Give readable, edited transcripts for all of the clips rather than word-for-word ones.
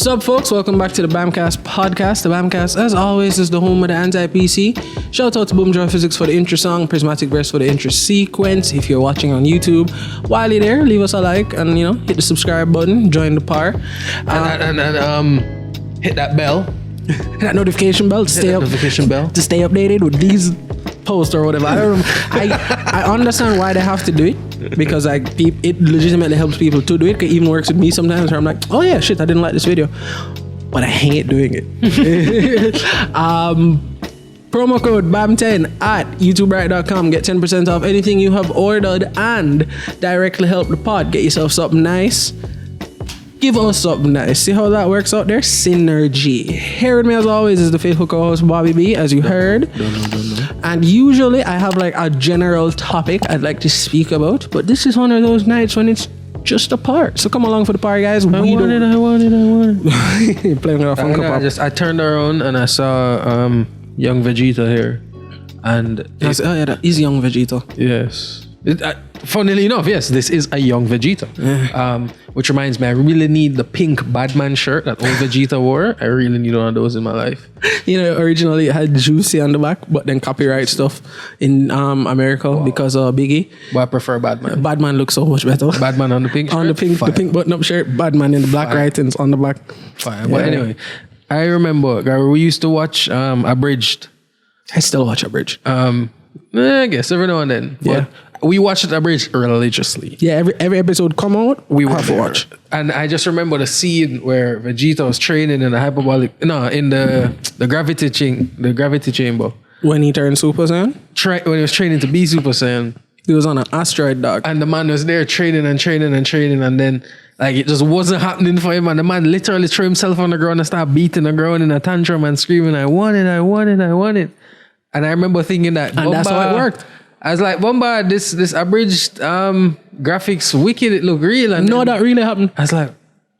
What's up, folks? Welcome back to the Bamcast podcast. The Bamcast, as always, is the home of the anti-PC. Shout out to Boomjoy Physics for the intro song, Prismatic Breast for the intro sequence. If you're watching on YouTube, while you're there, leave us a like and, hit the subscribe button, join the par. And hit that bell. That notification bell to stay updated with these posts or whatever. I understand why they have to do it, because it legitimately helps people to do it. It even works with me sometimes where I'm like, oh yeah, shit, I didn't like this video, but I hate doing it. Promo code BAM10 at youtubebright.com. Get 10% off anything you have ordered and directly help the pod. Get yourself something nice. Give us something nice. See how that works out there? Synergy. Here with me as always is the faithful co-host Bobby B, as you heard. And usually I have like a general topic I'd like to speak about, but this is one of those nights when it's just a part. So come along for the part, guys. I want it. You're playing with a Funko Pop. I turned around and I saw young Vegeta here, and he's young Vegeta. Yes. Funnily enough, yes, this is a young Vegeta. Yeah. Which reminds me, I really need the pink Batman shirt that old Vegeta wore. I really need one of those in my life. Originally it had Juicy on the back, but then copyright stuff in America because of Biggie. But I prefer Batman. Batman looks so much better. Batman on the pink shirt? On the pink button-up shirt. Batman in the black writings on the back. Fine. But anyway, I remember we used to watch Abridged. I still watch Abridged. I guess every now and then. Yeah. We watched it Abridged religiously. Yeah, every episode come out, we have to watch. And I just remember the scene where Vegeta was training in the gravity chamber. When he turned Super Saiyan? When he was training to be Super Saiyan. He was on an asteroid, dog. And the man was there training, and then it just wasn't happening for him, and the man literally threw himself on the ground and started beating the ground in a tantrum and screaming, I want it. And I remember thinking that, and that's how it worked. I was like, Bomba, this abridged graphics wicked, it looked real. And that really happened. I was like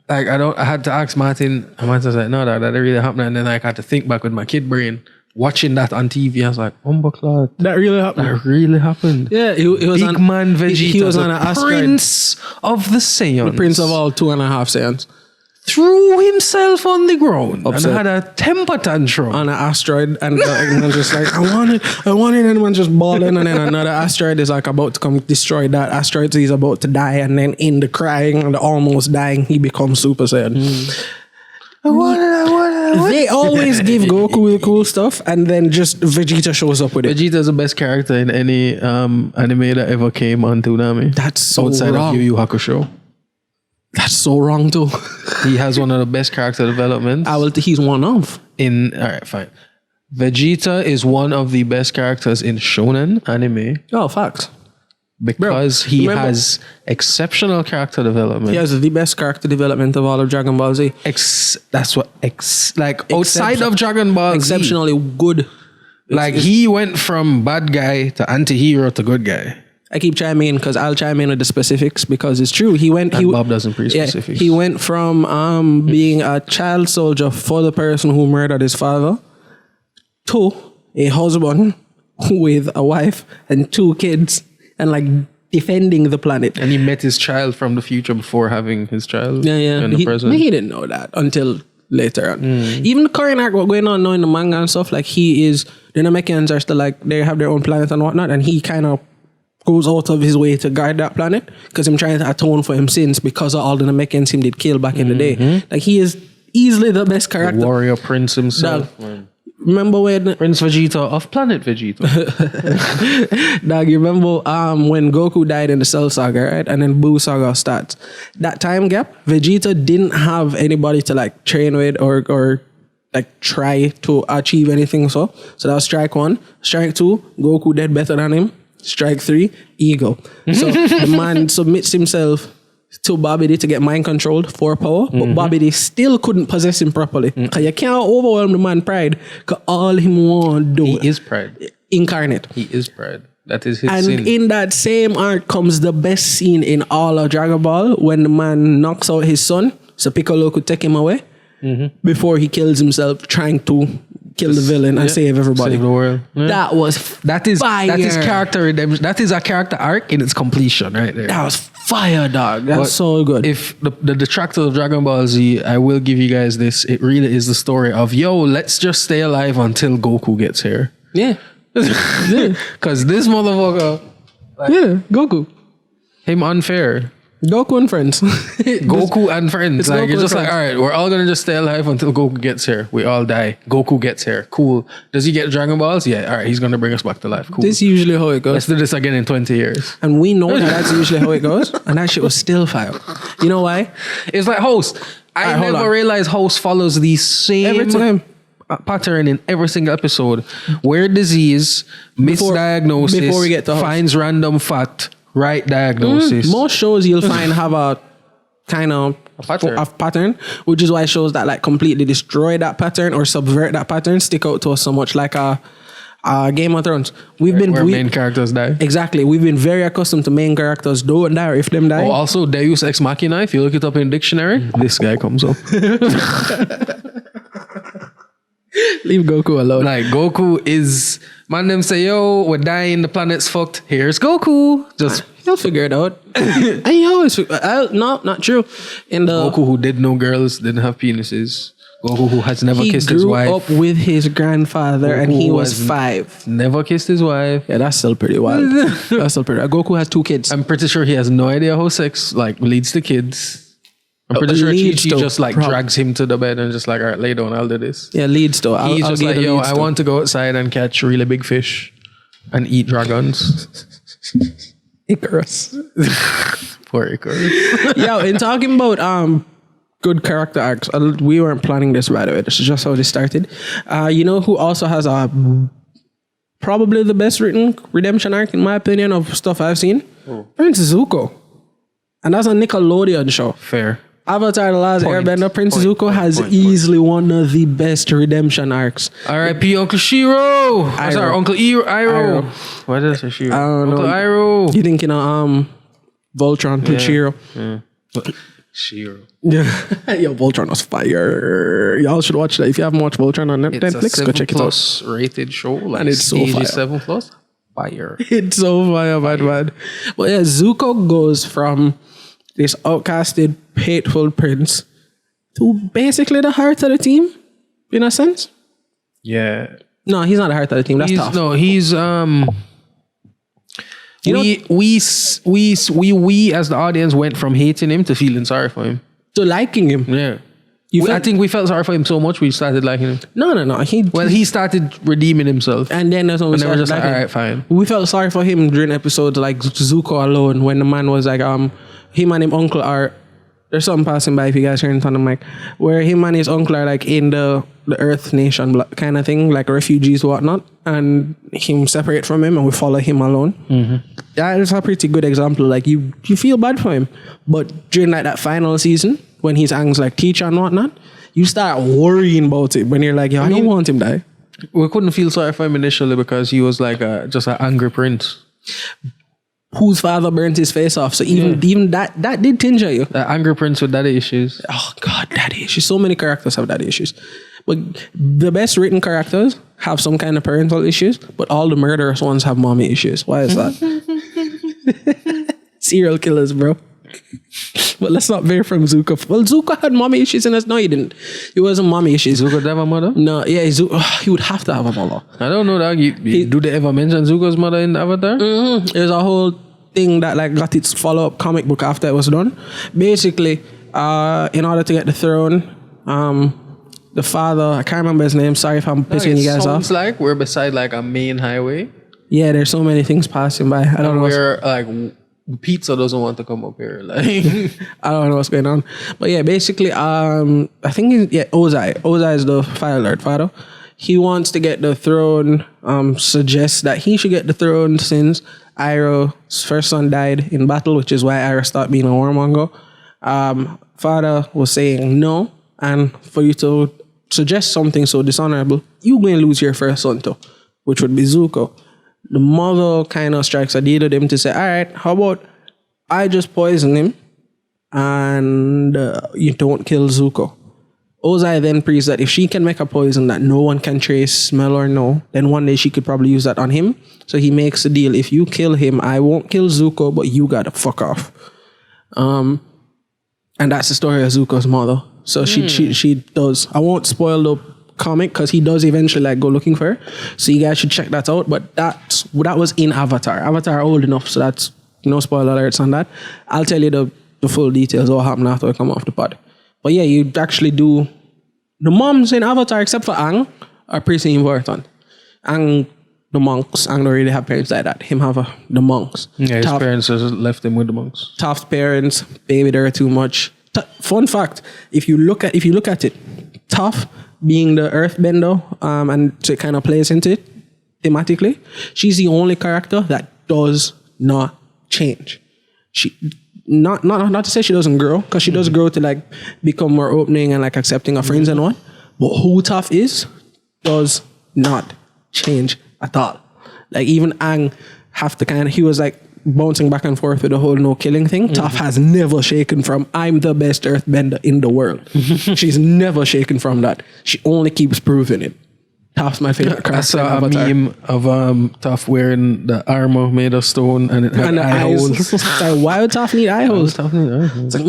I had to ask Martin, and Martin was like, no, that really happened. And then I had to think back with my kid brain, watching that on TV. I was like, Bomba Claude. That really happened. Yeah, he was Big man Vegeta. He was on an asteroid. Prince of the Saiyans. The prince of all 2.5 Saiyans. Threw himself on the ground and had a temper tantrum on an asteroid, and just like, I want it, and man just bawling, and then another asteroid is like about to come destroy that asteroid, so he's about to die, and then in the crying and the almost dying, he becomes Super Saiyan. I want it. They always give Goku the cool stuff, and then just Vegeta shows up with it. Vegeta's the best character in any anime that ever came on Toonami. That's so outside wrong. Of Yu Yu Hakusho. That's so wrong too. He has one of the best character developments. He's one of. Alright, fine. Vegeta is one of the best characters in shonen anime. Oh, facts. Because he has exceptional character development. He has the best character development of all of Dragon Ball Z. Outside of Dragon Ball Z. Exceptionally good. He went from bad guy to anti-hero to good guy. I keep chiming in because I'll chime in with the specifics because it's true. Bob doesn't pre-specifics. He went from being a child soldier for the person who murdered his father to a husband with a wife and 2 kids and defending the planet. And he met his child from the future before having his child in the present. He didn't know that until later on. Even the current arc, what going on now in the manga and stuff, the Namekians are still they have their own planet and whatnot, and he kind of goes out of his way to guard that planet because I'm trying to atone for his sins because of all the Namekians him did kill back in the day. He is easily the best character. The warrior prince himself. Remember when Prince Vegeta of Planet Vegeta. Dog, you remember when Goku died in the Cell Saga, right? And then Buu Saga starts. That time gap, Vegeta didn't have anybody to train with or try to achieve anything. So that was strike 1. Strike 2, Goku dead better than him. Strike 3, ego. So the man submits himself to Bobby D to get mind controlled for power, but Bobby D still couldn't possess him properly. Because you can't overwhelm the man pride, because all him want do. He is pride. Incarnate. He is pride. That is his sin. And in that same arc comes the best scene in all of Dragon Ball when the man knocks out his son so Piccolo could take him away before he kills himself trying to kill the villain and save everybody. Save the world. Yeah. That was That is fire. character redemption. That is a character arc in its completion, right there. That was fire, dog. That's so good. If the detractor of Dragon Ball Z, I will give you guys this. It really is the story of let's just stay alive until Goku gets here. Yeah. Because this motherfucker, Goku. him unfair. Goku and friends. Goku and friends. It's Like Goku you're just and like, friends. all right, we're all gonna just stay alive until Goku gets here. We all die. Goku gets here. Cool. Does he get Dragon Balls? Yeah. All right, he's gonna bring us back to life. Cool. This is usually how it goes. Let's do this again in 20 years. And we know that's usually how it goes. And that shit was still fire. You know why? It's like host. I Alright, hold never on. realized host follows the same Every time. pattern in every single episode. Where disease, misdiagnosis, before we get to host. finds random fact, right diagnosis. Most shows you'll find have a kind of pattern, which is why shows that like completely destroy that pattern or subvert that pattern stick out to us so much, like Game of Thrones. Where main characters die. Exactly. We've been very accustomed to main characters don't die, or if them die. Oh, also Deus Ex Machina. If you look it up in dictionary, this guy comes up. Leave Goku alone. Like Goku is man. Them say, "Yo, we're dying. The planet's fucked." Here's Goku. Just He'll figure it out. And he always, no, not true. In the Goku who did no girls, didn't have penises. Goku who has never he kissed his grew wife. up with his grandfather, and Goku he was was 5. Never kissed his wife. Yeah, that's still pretty wild. That's still pretty. Goku has 2 kids. I'm pretty sure he has no idea how sex like leads to kids. I'm pretty sure leads Chi to just like prob- drags him to the bed and just like, all right, lay down, I'll do this. Yeah, leads though. He's I'll just give like, you the yo, leads I though. want to go outside and catch really big fish and eat dragons. Icarus. Poor Icarus. Yo, in talking about good character arcs, we weren't planning this, by the way. This is just how this started. You know who also has probably the best written redemption arc, in my opinion, of stuff I've seen? Prince Zuko. And that's a Nickelodeon show. Fair. Avatar: The Last Airbender, Prince Point. Zuko has easily one of the best redemption arcs. R.I.P. Uncle Shiro. I'm sorry, Uncle Iroh. Iroh. Why did I say Shiro? I don't Uncle know. Iroh. You thinking of Voltron and Shiro? Shiro. Yeah. Yo, Voltron was fire. Y'all should watch that. If you haven't watched Voltron on It's a Netflix, go check it out. 7+ rated show. Like And it's so ages fire. 7+. Fire. It's so fire, man. But yeah, Zuko goes from this outcasted, hateful prince to basically the heart of the team, in a sense. Yeah. No, he's not the heart of the team. That's tough. He's we as the audience went from hating him to feeling sorry for him. To liking him. Yeah. You I felt- think we felt sorry for him so much we started liking him. No. He started redeeming himself. and then that's when we And then we're started just like, liking all him. right, fine. We felt sorry for him during episodes like Zuko alone, when the man was like, him and his uncle are, there's something passing by if you guys hearing it on the mic, where him and his uncle are like in the Earth Nation kind of thing, like refugees, whatnot, and him separate from him and we follow him alone. That is a pretty good example. Like you feel bad for him, but during like that final season, when he's angst like teacher and whatnot, you start worrying about it when you're like, yo, I don't want him to die. We couldn't feel sorry for him initially because he was like just an angry prince. Whose father burnt his face off. So even that did tinge at you. An angry prince with daddy issues. Oh God, daddy issues. So many characters have daddy issues. But the best written characters have some kind of parental issues, but all the murderous ones have mommy issues. Why is that? Serial killers, bro. But let's not veer from Zuko. Well, Zuko had mommy issues in us. No, he didn't. It wasn't mommy issues. Zuko did have a mother? No, yeah, he would have to have a mother. I don't know that. Do they ever mention Zuko's mother in Avatar? There's a whole thing that like got its follow-up comic book after it was done. Basically, in order to get the throne, the father, I can't remember his name. Sorry if I'm pissing you guys sounds off. like we're beside like a main highway. Yeah, there's so many things passing by. I don't know. Where like pizza doesn't want to come up here. Like I don't know what's going on. But yeah, basically, I think Ozai. Ozai is the Fire Lord father. He wants to get the throne, suggests that he should get the throne since Iroh's first son died in battle, which is why Iroh stopped being a warmonger. Father was saying no, and for you to suggest something so dishonorable, you're going to lose your first son too, which would be Zuko. The mother kind of strikes a deal with him to say, all right, how about I just poison him and you don't kill Zuko. Ozai then preached that if she can make a poison that no one can trace, smell, or know, then one day she could probably use that on him. So he makes a deal. If you kill him, I won't kill Zuko, but you gotta fuck off. And that's the story of Zuko's mother. So she does. I won't spoil the comic because he does eventually like go looking for her. So you guys should check that out. But that was in Avatar. Avatar old enough, so that's no spoiler alerts on that. I'll tell you the full details of what happened after I come off the pod. But yeah, you actually do. The moms in Avatar, except for Aang, are pretty important. Aang, the monks, Aang don't really have parents like that. Him have the monks. Yeah, his parents just left him with the monks. Tough parents, baby there too much. Fun fact: if you look at it, Toph being the Earthbender, and so it kind of plays into it thematically. She's the only character that does not change. She. Not to say she doesn't grow, because she does grow to like become more opening and like accepting of friends and all. But who Toph is does not change at all. Like even Aang he was like bouncing back and forth with the whole no killing thing. Toph has never shaken from I'm the best earthbender in the world. She's never shaken from that. She only keeps proving it. Toph's my favorite character. I saw a meme of Toph wearing the armor made of stone and it had eye holes. Like, why would Toph need eye holes? It's like,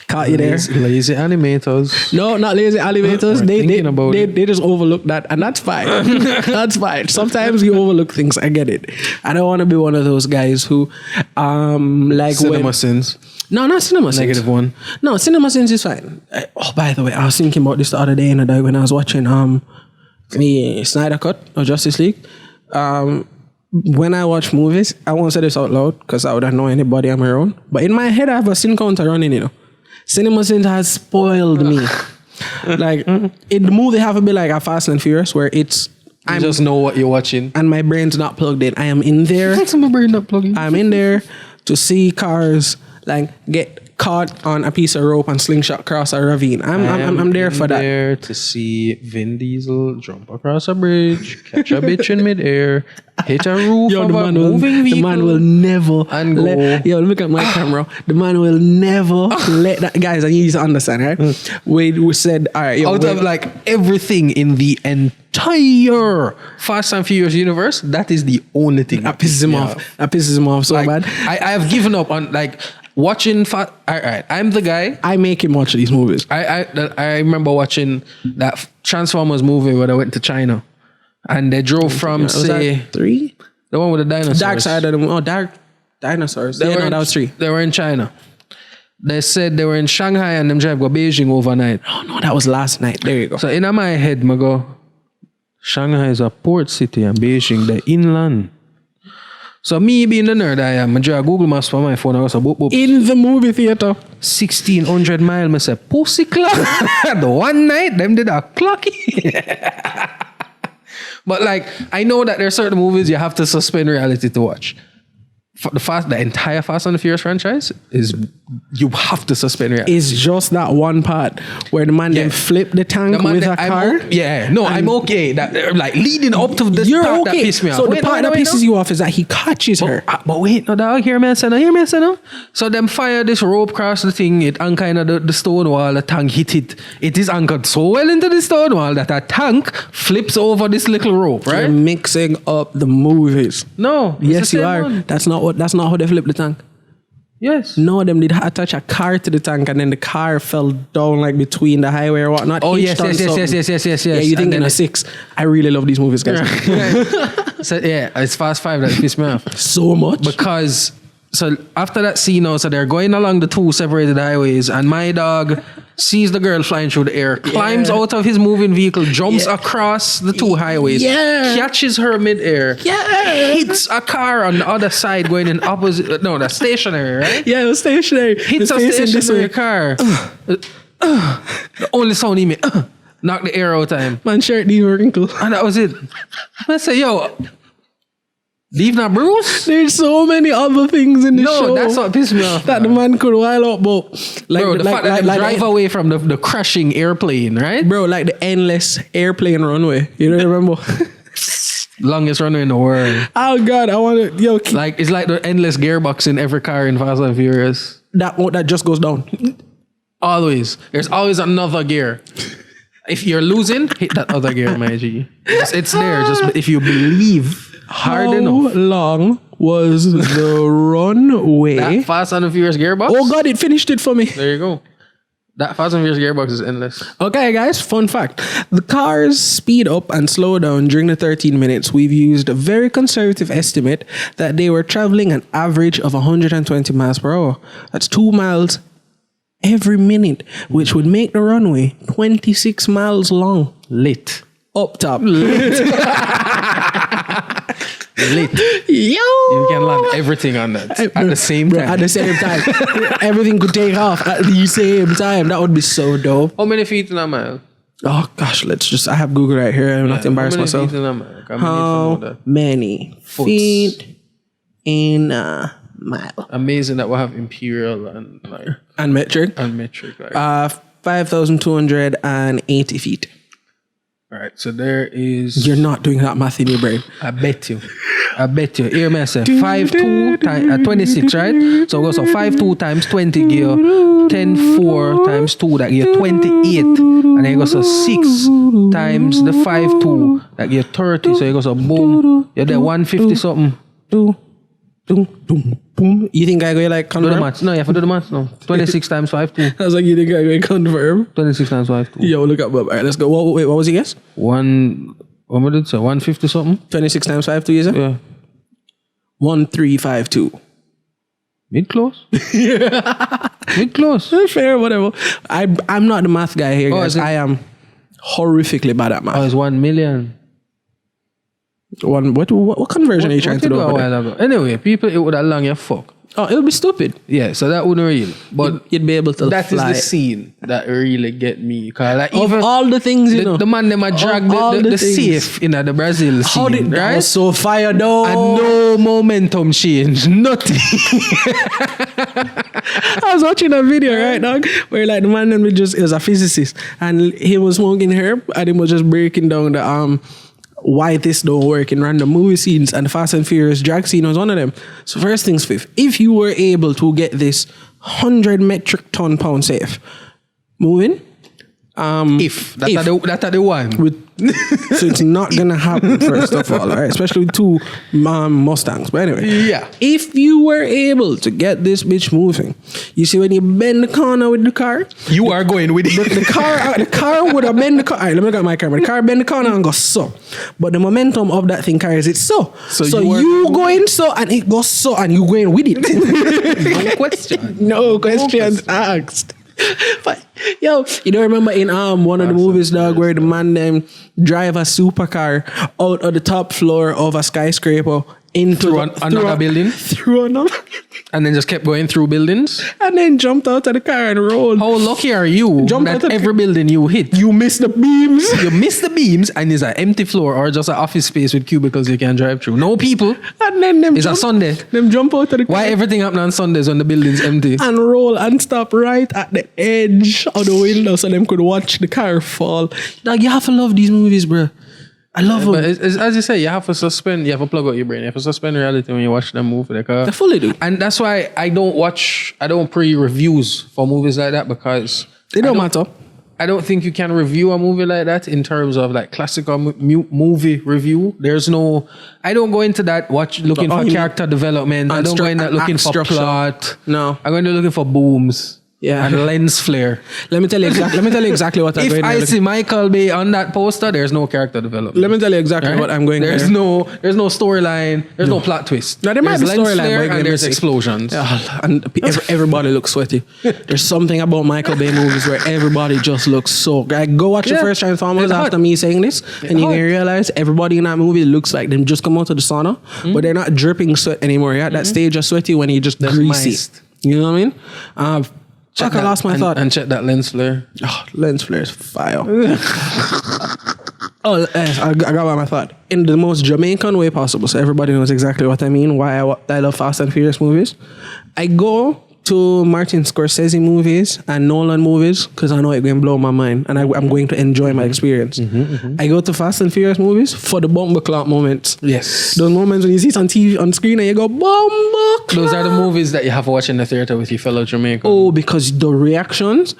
caught you there. Lazy animators. No, not lazy animators. They just overlook that, and that's fine. That's fine. Sometimes you overlook things. I get it. I don't want to be one of those guys who like Cinema Sins. No, not Cinema Sins. -1. No, Cinema Sins is fine. By the way, I was thinking about this the other day when I was watching the Snyder Cut of Justice League. When I watch movies, I won't say this out loud because I wouldn't know anybody on my own. But in my head, I have a sin counter running, you know. Cinema Sins has spoiled me. Like, in the movie have to be like a Fast and Furious where you just know what you're watching. And my brain's not plugged in. I am in there. My brain not plugged in. I'm in there to see cars like get caught on a piece of rope and slingshot across a ravine. I'm there for that. There to see Vin Diesel jump across a bridge, catch a bitch in midair, hit a roof of a moving vehicle. The man will never and go. Yo, look at my camera. The man will never let that. Guys, I need you to understand, right? We said, all right, out of like everything in the entire Fast and Furious universe, that is the only thing that pisses him off. That pisses him off so like, bad. I have given up on like watching. Alright, I'm the guy. I make him watch these movies. I remember watching that Transformers movie where they went to China, and they drove from say 3, the one with the dinosaurs. Dark Side of the Dark Dinosaurs. That was 3. They were in China. They said they were in Shanghai and them drive go Beijing overnight. Oh no, that was last night. There you go. So in my head, I go, Shanghai is a port city and Beijing the inland. So me being the nerd I am, I draw Google Maps for my phone. I was a boop boop. In the movie theater. 1,600 miles. I said, pussy clock. The one night, them did a clocky. But like, I know that there are certain movies you have to suspend reality to watch. The entire Fast and the Furious franchise is you have to suspend reality. It's just that one part where the man then flip the tank with a car. I'm okay. That like leading up to this part that pissed me off. So the part that pisses you off is that he catches her. But wait, no, dog, hear me say no. So them fire this rope across the thing, it anchored the stone wall, the tank hit it. It is anchored so well into the stone wall that a tank flips over this little rope, right? You're mixing up the movies. No. Yes, you are. One. That's not how they flip the tank. Yes. No, them did attach a car to the tank and then the car fell down like between the highway or whatnot. Oh, yes. Yeah, you think in a 6. I really love these movies, guys. So yeah, it's Fast 5 that pissed me off. So much. Because, so after that scene now, so they're going along the 2 separated highways and my dog sees the girl flying through the air, climbs out of his moving vehicle, jumps across the 2 highways, catches her midair, hits a car on the other side going in opposite, no, that's stationary, right? Yeah, it was stationary. Hits a stationary car. The only sound he made, knocked the air out of him. Man, shirt didn't wrinkle. And that was it. I say, yo, leave now, Bruce. There's so many other things in the show. No, that's what pissed me off. That the man could wild up, but like, bro, the fact that they drive away from the crashing airplane, right? Bro, like the endless airplane runway. You don't remember? Longest runway in the world. Oh God, I want to, like it's like the endless gearbox in every car in Fast and Furious. That just goes down. Always. There's always another gear. If you're losing, hit that other gear, my G. It's there. Just if you believe hard enough. How long was the runway? That Fast and the Furious gearbox. Oh God, it finished it for me. There you go. That Fast and Furious gearbox is endless. Okay, guys, fun fact. The cars speed up and slow down during the 13 minutes. We've used a very conservative estimate that they were traveling an average of 120 miles per hour. That's 2 miles every minute, which would make the runway 26 miles long. Lit. Up top. Lit. Yo! You can land everything on that at the same time. At the same time. Everything could take off at the same time. That would be so dope. How many feet in a mile? Oh gosh, I have Google right here. I'm not embarrassed myself. Feet in a mile? How many feet in a mile? Amazing that we have imperial And metric? and metric. 5,280 feet. All right, so there is. You're not doing that math in your brain. I bet you. Hear me say 5 2 times 26, right? So it goes so 5 2 times 20 gear 10 4 times 2 that give 28, and then it goes so 6 times the 5 2 that give 30. So it goes so boom. You're there 150 something. Boom. You think I go like Do the confirm? maths. No, you have to do the maths. No, 26 times 5 2. I was like, you think I go confirm? 26 times 5 2. Yo, look up. All right, let's go. Wait, what was he guess? What did it say? 150 something. 26 times 5, 2, is it? Yeah. 1352. Mid close. Mid close. Fair, whatever. I'm not the math guy here, guys. is it? I am horrifically bad at math. Oh, it's 1 million. What conversion are you trying to do a over while there? ago? Anyway, people, it would have long your fuck. Oh, it would be stupid. Yeah, so that wouldn't really. But You'd be able to that is fly. the scene that really get me. Cause like Of even all the things, you know. the man them a drag all the the things. safe in the Brazil scene, How did that right? was so fire though? And no momentum change, nothing. I was watching a video right now where like the man then it was a physicist and he was smoking herb and he was just breaking down the why this don't work in random movie scenes, and the Fast and Furious drag scene was one of them. So first things first, if you were able to get this 100 metric ton pound safe moving, If that's the one. so it's not gonna happen first of all, right? Especially with two Mustangs. But anyway, Yeah. if you were able to get this bitch moving, you see when you bend the corner with the car, You are going with it. the car would have bent the car. All right, let me look at my camera. The car bend the corner and go so, but the momentum of that thing carries it so. So you going so and it goes so and you going with it. No question. No questions asked. But yo, you don't remember in one of the movies, dog, where the man them drive a supercar out of the top floor of a skyscraper into another building? through another, And then just kept going through buildings. and then jumped out of the car and rolled. How lucky are you Jump out that of- every building you hit, You missed the beams. you miss the beams and it's an empty floor or just an office space with cubicles you can drive through. No people. And then them It's a jump, Sunday. them jump out of the car Why everything happen on Sundays when the building's empty? and roll and stop right at the edge of the window so them could watch the car fall. Dog, you have to love these movies, bro. I love them. But it's, as you say, you have to suspend, you have to plug out your brain. You have to suspend reality when you watch them movie. Like, They fully do. and that's why I don't pre-reviews for movies like that, because It don't matter. I don't think you can review a movie like that in terms of like classical movie review. I don't go into that looking for you mean- character development. I don't go in that looking act for structure. plot. No. I'm going to looking for booms. Yeah. And lens flare. Let me tell you exactly what I'm If going I there. see Michael Bay on that poster, there's no character development. Let me tell you exactly Right? what I'm going There's there. no storyline. There's no plot twist. Now, there might There's be lens storyline, flare but and there's missing. explosions. And everybody looks sweaty. There's something about Michael Bay movies where everybody just looks so. Like, go watch the Yeah. first Transformers It's after hot. me saying this, and you hot. can realize everybody in that movie looks like them just come out of the sauna, but they're not dripping sweat anymore. You're at that stage of sweaty when you just greasy. moist. You know what I mean? Fuck, I lost my thought. And check that lens flare. Oh, lens flares fire. I got my thought. In the most Jamaican way possible, so everybody knows exactly what I mean, why I love Fast and Furious movies. I go to Martin Scorsese movies and Nolan movies because I know it's going to blow my mind and I'm going to enjoy my experience. I go to Fast and Furious movies for the bumper clock moments. Yes. Those moments when you see it on TV, on screen and you go, bumper clock. Those are the movies that you have to watch in the theater with your fellow Jamaican. Oh, because the reactions.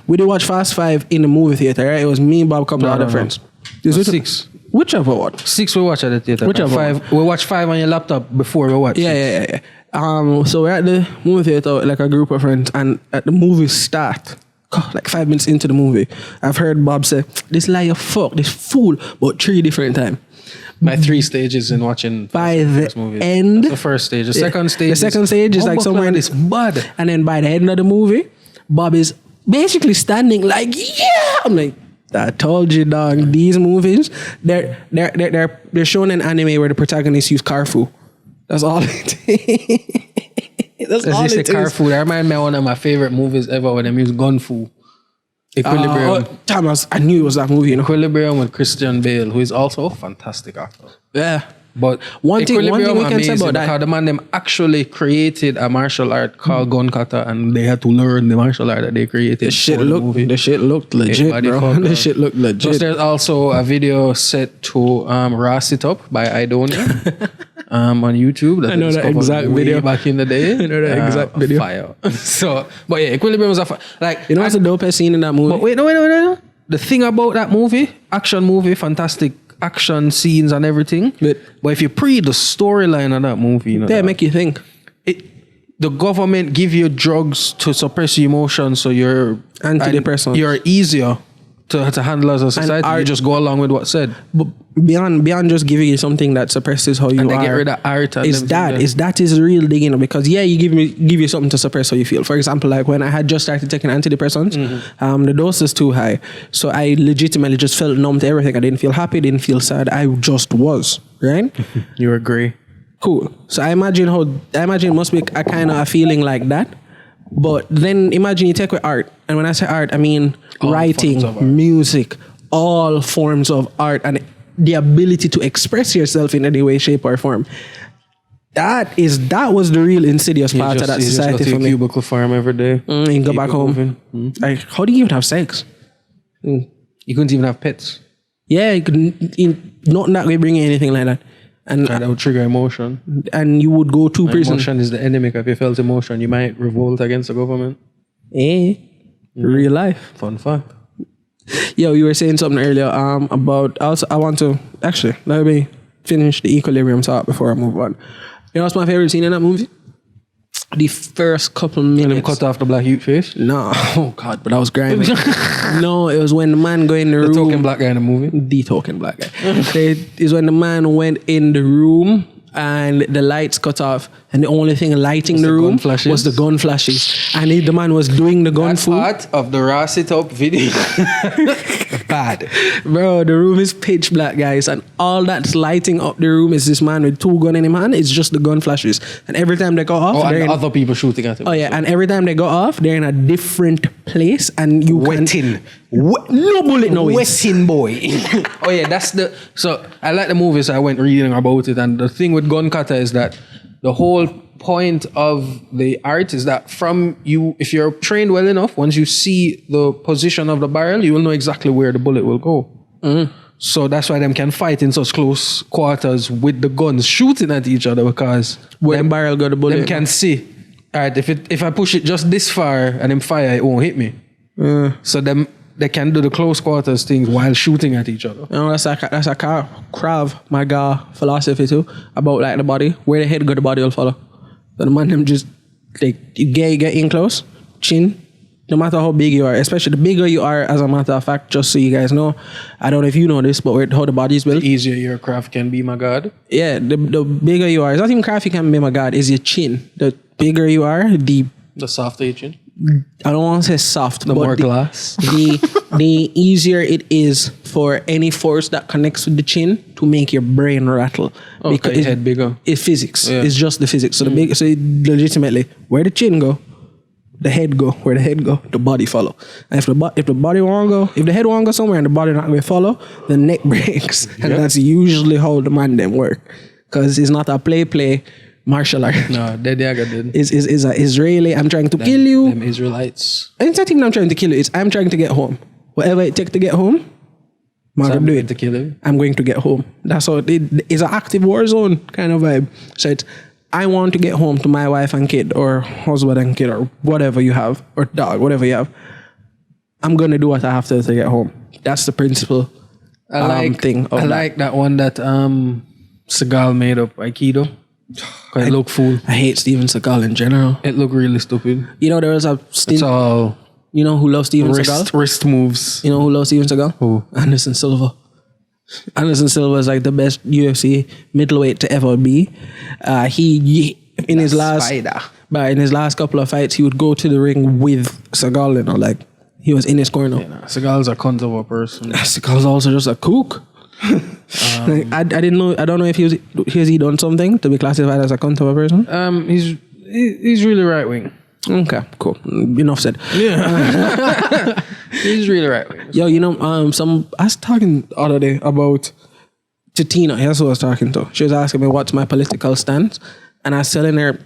We did watch Fast 5 in the movie theater, right? It was me, Bob, a couple of other friends. This was 6. Whichever one. 6 we watch at the theater. Whichever 5 we watch 5 on your laptop before we watch. Yeah. So we're at the movie theater, like a group of friends, and at the movie start, like 5 minutes into the movie, I've heard Bob say, "This liar fuck, this fool," but 3 different times. My 3 stages in watching by the movies. end. That's the first stage. The second stage. The second stage is like somewhere in this bad. And then by the end of the movie, Bob is basically standing like, yeah. I'm like, I told you, dog. These movies, they're shown in anime where the protagonist use Carfu. That's all it is. That's all it is. Carfu. That reminds me of one of my favorite movies ever when they use Gun Fu. Equilibrium. Thomas, I knew it was that movie. You know? Equilibrium with Christian Bale, who is also a fantastic actor. Yeah. But one thing we can say about that, because the man them actually created a martial art called gun kata, and they had to learn the martial art that they created. The shit looked legit, bro. The shit looked legit. Plus, there's also a video set to Ras It Up by Idonia on YouTube. That I know that exact video back in the day. I know that exact video. Fire. So, but yeah, Equilibrium was like, you know what's the dopest scene in that movie? But wait, no. The thing about that movie, action movie, fantastic action scenes and everything. But if you pre the storyline of that movie, you know, they make you think. The government give you drugs to suppress your emotions, so you're antidepressants. You're easier to handle as a society. You just go along with what's said. But beyond just giving you something that suppresses how you and are, get rid of art. That is real digging, because you give you something to suppress how you feel. For example, like when I had just started taking antidepressants, the dose is too high, so I legitimately just felt numb to everything. I didn't feel happy, didn't feel sad. I just was right. You agree? Cool. So I imagine it must be a kind of a feeling like that. But then imagine you take with art, and when I say art, I mean all writing, music, all forms of art, and the ability to express yourself in any way, shape, or form. That was the real insidious part of that society for me. Cubicle farm every day. You go back home. Like, how do you even have sex? You couldn't even have pets. Yeah, not that way bringing anything like that. And that would trigger emotion. And you would go to prison. Emotion is the enemy. If you felt emotion, you might revolt against the government. Real life. Fun fact. Yo, you were saying something earlier about... I want to... Actually, let me finish the Equilibrium talk before I move on. You know what's my favorite scene in that movie? The first couple minutes. When him cut off the black youth face? No. Oh, God, but that was grimy. No, it was when the man go in the room. The token black guy in the movie? The token black guy. It's when the man went in the room and the lights cut off, and the only thing lighting the room was the gun flashes. And the man was doing the gun food. Part of the Ras It Up video. Bad. Bro, the room is pitch black, guys, and all that's lighting up the room is this man with 2 guns in his hand. It's just the gun flashes. And every time they go off... and other people shooting at him. Oh, yeah, and every time they go off, they're in a different place, and you Wetting. No bullet, no Wetting boy. Oh, yeah, that's the... So, I like the movie, so I went reading about it, and the thing with gun kata is that the whole point of the art is that if you're trained well enough, once you see the position of the barrel, you will know exactly where the bullet will go. So that's why them can fight in such close quarters with the guns shooting at each other, because where the barrel got the bullet, them can see. All right, if I push it just this far and them fire, it won't hit me. So they can do the close quarters things while shooting at each other. You know, that's a Krav Maga philosophy too, about like the body. Where the head go, the body will follow. So the man them just, like, you get in close, chin, no matter how big you are, especially the bigger you are, as a matter of fact, just so you guys know, I don't know if you know this, but how the body is built. The easier your craft can be, my God. Yeah, the bigger you are, it's not even craft you can be, my God, it's your chin. The bigger you are, the softer your chin. I don't want to say soft, the more glass. The easier it is for any force that connects with the chin to make your brain rattle. Okay, because your head bigger. It's physics. Yeah. It's just the physics. So legitimately, where the chin go, the head go. Where the head go, the body follow. And if the body won't go, if the head won't go somewhere and the body not going to follow, the neck breaks. And that's usually how the man them work. Because it's not a play martial art. No, they got did. Is a Israeli. I'm trying to kill you. Them Israelites. It's not even I'm trying to kill you. It's I'm trying to get home. Whatever it takes to get home, I'm gonna do it to kill him. I'm going to get home. That's how it's an active war zone kind of vibe. So it's I want to get home to my wife and kid, or husband and kid, or whatever you have, or dog, whatever you have. I'm gonna do what I have to get home. That's the principle. I like that one that Seagal made up, Aikido. It looked fool. I hate Steven Seagal in general. It looked really stupid. You know there was a It's all you know who loves Steven Seagal? wrist moves. You know who loves Steven Seagal? Who? Anderson Silva. Anderson Silva is like the best UFC middleweight to ever be. He in his last couple of fights, he would go to the ring with Seagal, you know, like he was in his corner. Yeah, Seagal's a cunt of a person. Seagal's also just a kook. Like, I didn't know. I don't know if he done something to be classified as a cunt of a person. He's really right wing. Okay, cool. Enough said. Yeah, he's really right wing. Yo, you know, I was talking the other day about to Tina. That's who I was talking to. She was asking me what's my political stance, and I was telling her,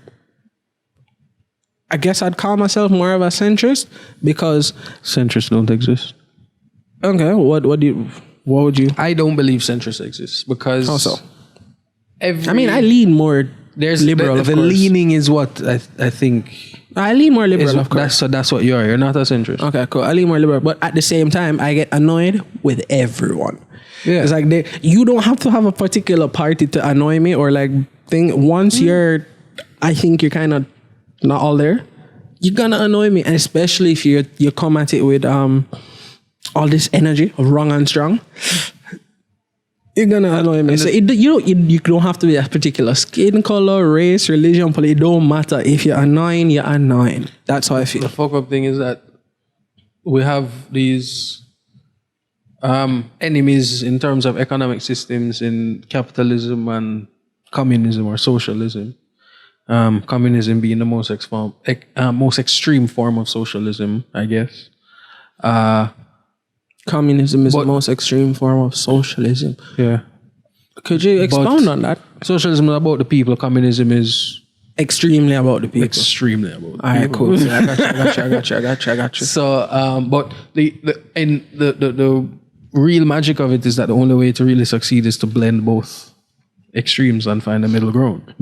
I guess I'd call myself more of a centrist because Centrists don't exist. Okay, what would you? I don't believe centrists exist because How so? I I lean more liberal. The leaning is what I think. I lean more liberal, of course. That's what you are. You're not a centrist. Okay, cool. I lean more liberal, but at the same time, I get annoyed with everyone. Yeah, it's like you don't have to have a particular party to annoy me or like thing. Once I think you're kind of not all there, you're gonna annoy me, and especially if you come at it with all this energy of wrong and strong. You're gonna annoy me. So you don't have to be a particular skin color, race, religion, it don't matter. If you're annoying, you're annoying. That's how I feel. The fuck up thing is that we have these enemies in terms of economic systems in capitalism and communism or socialism. Communism being the most extreme form of socialism, I guess. Communism is the most extreme form of socialism. Yeah. Could you expound on that? Socialism is about the people. Communism is extremely about the people. Extremely about the people. All right, cool. I got you. So, but the real magic of it is that the only way to really succeed is to blend both extremes and find a middle ground.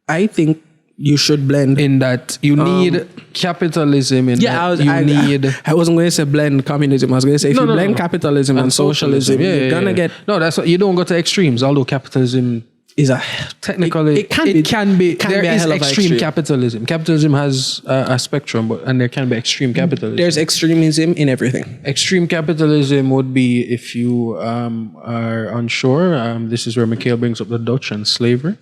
I think you should blend in that you need capitalism. I wasn't going to say blend communism. I was going to say if you blend capitalism and socialism, you're gonna get. No, that's what you don't go to extremes. Although capitalism is technically it can be there is extreme capitalism. Capitalism has a spectrum, and there can be extreme capitalism. There's extremism in everything. Extreme capitalism would be if you are unsure. This is where Mikhail brings up the Dutch and slavery.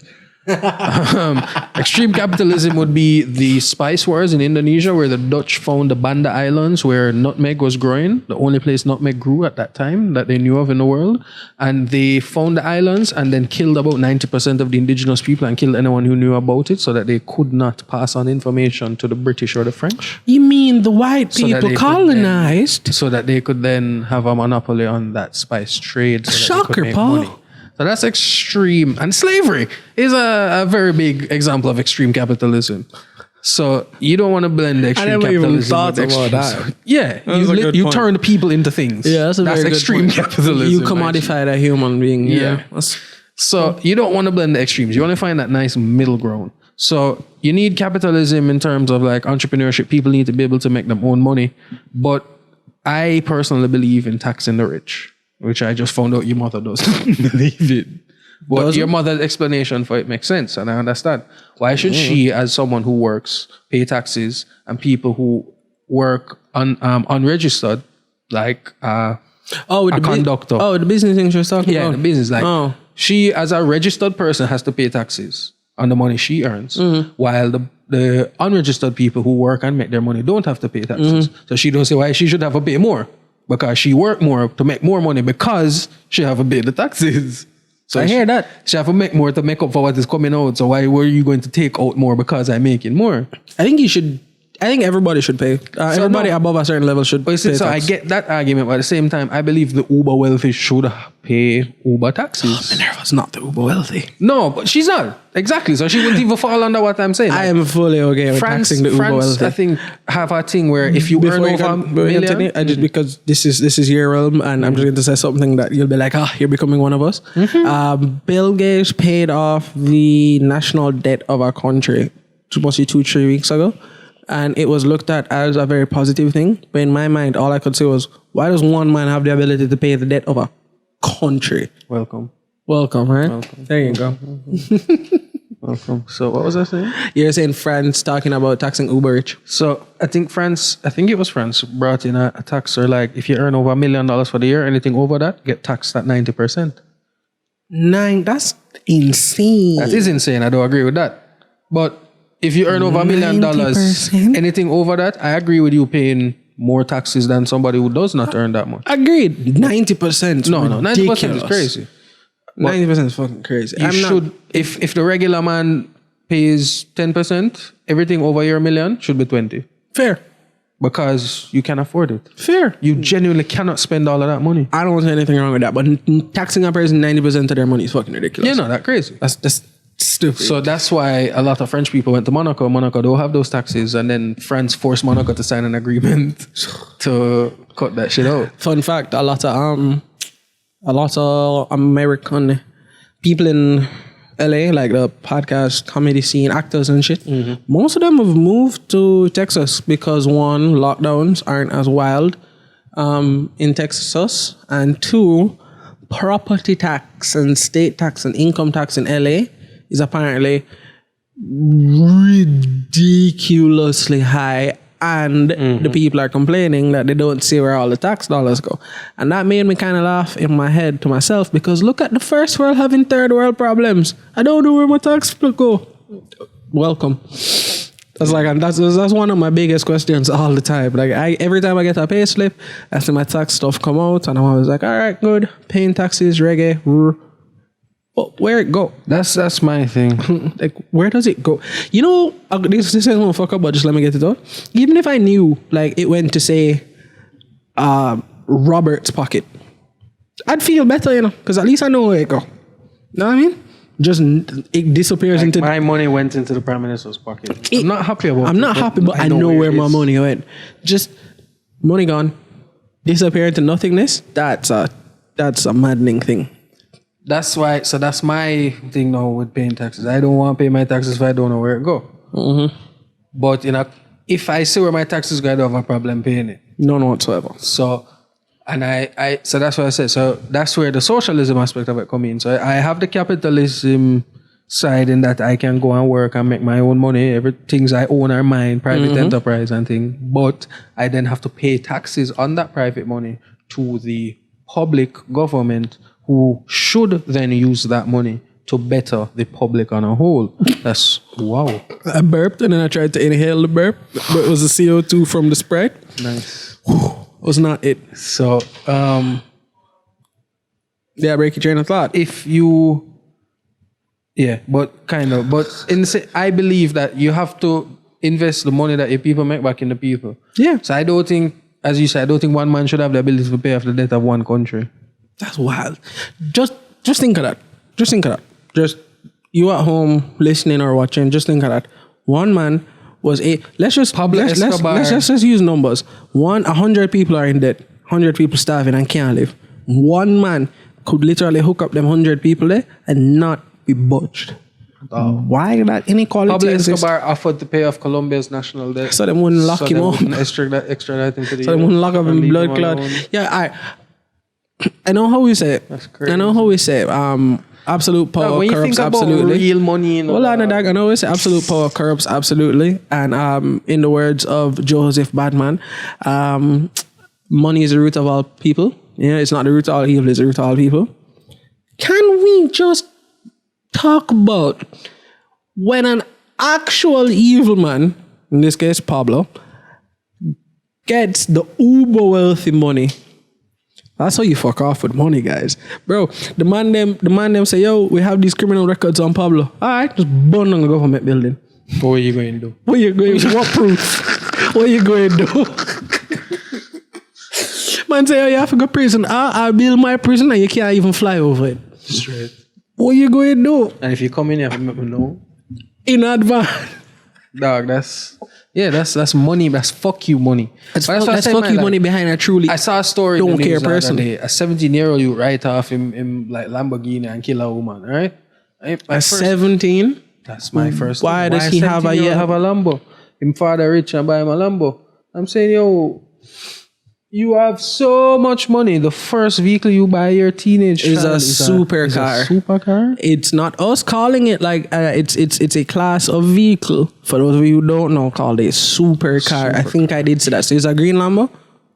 Extreme capitalism would be the spice wars in Indonesia, where the Dutch found the Banda Islands where nutmeg was growing, the only place nutmeg grew at that time that they knew of in the world, and they found the islands and then killed about 90% of the indigenous people and killed anyone who knew about it, so that they could not pass on information to the British or the French. You mean the white people colonized? So that they could then have a monopoly on that spice trade. Shocker, Paul. Money. So that's extreme. And slavery is a very big example of extreme capitalism. So you don't want to blend extreme capitalism. I never even thought about that. Yeah. You turn people into things. Yeah, that's extreme capitalism. You commodify a human being. Yeah. So you don't want to blend the extremes. You want to find that nice middle ground. So you need capitalism in terms of like entrepreneurship. People need to be able to make their own money. But I personally believe in taxing the rich, which I just found out your mother doesn't believe it. But your mother's explanation for it makes sense, and I understand. Why should she, as someone who works, pay taxes, and people who work unregistered, like a conductor? The business thing she was talking about? Yeah, the business. She, as a registered person, has to pay taxes on the money she earns, while the unregistered people who work and make their money don't have to pay taxes. So she don't say why she should have to pay more. Because she work more to make more money because she have to pay the taxes. So I hear that. She have to make more to make up for what is coming out. So why were you going to take out more because I'm making more? I think you should I think everybody should pay. Everybody above a certain level should pay tax. So I get that argument, but at the same time, I believe the uber wealthy should pay Uber taxes. Minerva's not the uber wealthy. No, but she's not. Exactly. So she wouldn't even fall under what I'm saying. I am fully okay with taxing the uber wealthy. I think, have a thing where if you earn over a million... I just, because this is your realm, and I'm just going to say something that you'll be like, you're becoming one of us. Bill Gates paid off the national debt of our country, mostly 2-3 weeks ago. And it was looked at as a very positive thing. But in my mind, all I could say was, why does one man have the ability to pay the debt of a country? Welcome, right? Welcome. There you go. Welcome. So what was I saying? You're saying France talking about taxing uber rich. So I think it was France brought in a tax, or like if you earn over $1 million for the year, anything over that, get taxed at 90%. That's insane. That is insane. I don't agree with that. But if you earn over $1 million, anything over that, I agree with you paying more taxes than somebody who does not earn that much. Agreed. 90%. No, 90% is crazy. 90% is fucking crazy. If the regular man pays 10%, everything over your $1 million should be 20. Fair. Because you can afford it. Fair. You genuinely cannot spend all of that money. I don't see anything wrong with that, but taxing a person 90% of their money is fucking ridiculous. Yeah, no, that's crazy. That's stupid. So that's why a lot of French people went to Monaco. Monaco don't have those taxes, and then France forced Monaco to sign an agreement to cut that shit out. Fun fact: a lot of American people in LA, like the podcast comedy scene, actors and shit, most of them have moved to Texas because one, lockdowns aren't as wild in Texas, and two, property tax and state tax and income tax in LA is apparently ridiculously high, and the people are complaining that they don't see where all the tax dollars go. And that made me kind of laugh in my head to myself, because look at the first world having third world problems. I don't know where my tax go. Welcome. That's one of my biggest questions all the time. Like every time I get a pay slip, I see my tax stuff come out, and I'm always like, all right, good, paying taxes, reggae. But where it go? That's my thing. Like, where does it go? You know, this is gonna fuck up, but just let me get it out. Even if I knew, like, it went to say Robert's pocket, I'd feel better, you know, because at least I know where it go. You know what I mean? Just it disappears like into my money went into the prime minister's pocket. I'm not happy about it. I'm not happy, but I know where my money went. Just money gone, disappear into nothingness. That's a maddening thing. That's why. So that's my thing now with paying taxes. I don't want to pay my taxes if I don't know where it go. But if I see where my taxes go, I don't have a problem paying it. None whatsoever. So, and so that's what I said. So that's where the socialism aspect of it come in. So I have the capitalism side in that I can go and work and make my own money. Everything's I own are mine, private enterprise and thing. But I then have to pay taxes on that private money to the public government, who should then use that money to better the public on a whole. That's wow. I burped and then I tried to inhale the burp, but it was the CO2 from the Sprite. Nice. Was not it. So, break your train of thought. I believe that you have to invest the money that your people make back in the people. Yeah. So I don't think, as you said, I don't think one man should have the ability to pay off the debt of one country. That's wild. Just think of that. Just you at home listening or watching, just think of that. One man was let's just use numbers. 100 people are in debt, 100 people starving and can't live. One man could literally hook up them 100 people there and not be budged. Why that inequality? Pablo Escobar offered to pay off Colombia's national debt, so they wouldn't lock him up. Extradite into the so they wouldn't lock up in blood clot. Yeah, I know how we say it. That's crazy. I know how we say it. Absolute power when corrupts you think absolutely. About real money, I know we say absolute power corrupts absolutely. And in the words of Joseph Badman, money is the root of all people. Yeah, it's not the root of all evil, it's the root of all people. Can we just talk about when an actual evil man, in this case Pablo, gets the uber wealthy money? That's how you fuck off with money, guys. Bro, the man them say, yo, we have these criminal records on Pablo. All right, just burn down the government building. What are you going to do? What are you going to do? What proof? What you going to do? Man say, oh, you have to go prison. I'll build my prison and you can't even fly over it. Straight. What you going to do? And if you come in, you have to let me know. In advance. Dog, that's money. That's fuck you money. That's But fuck you money behind a truly I saw a story. don't in the care news the other person. day. A 17-year-old you write off him like Lamborghini and kill a woman, right? At 17? That's my first. Why does he have a 17-year-old have a Lambo? Him father rich and buy him a Lambo. I'm saying, yo, you have so much money. The first vehicle you buy your teenage Is child a supercar. A supercar? It's not us calling it like it's a class of vehicle. For those of you who don't know, called a supercar. I think I did say that. So it's a green Lambo.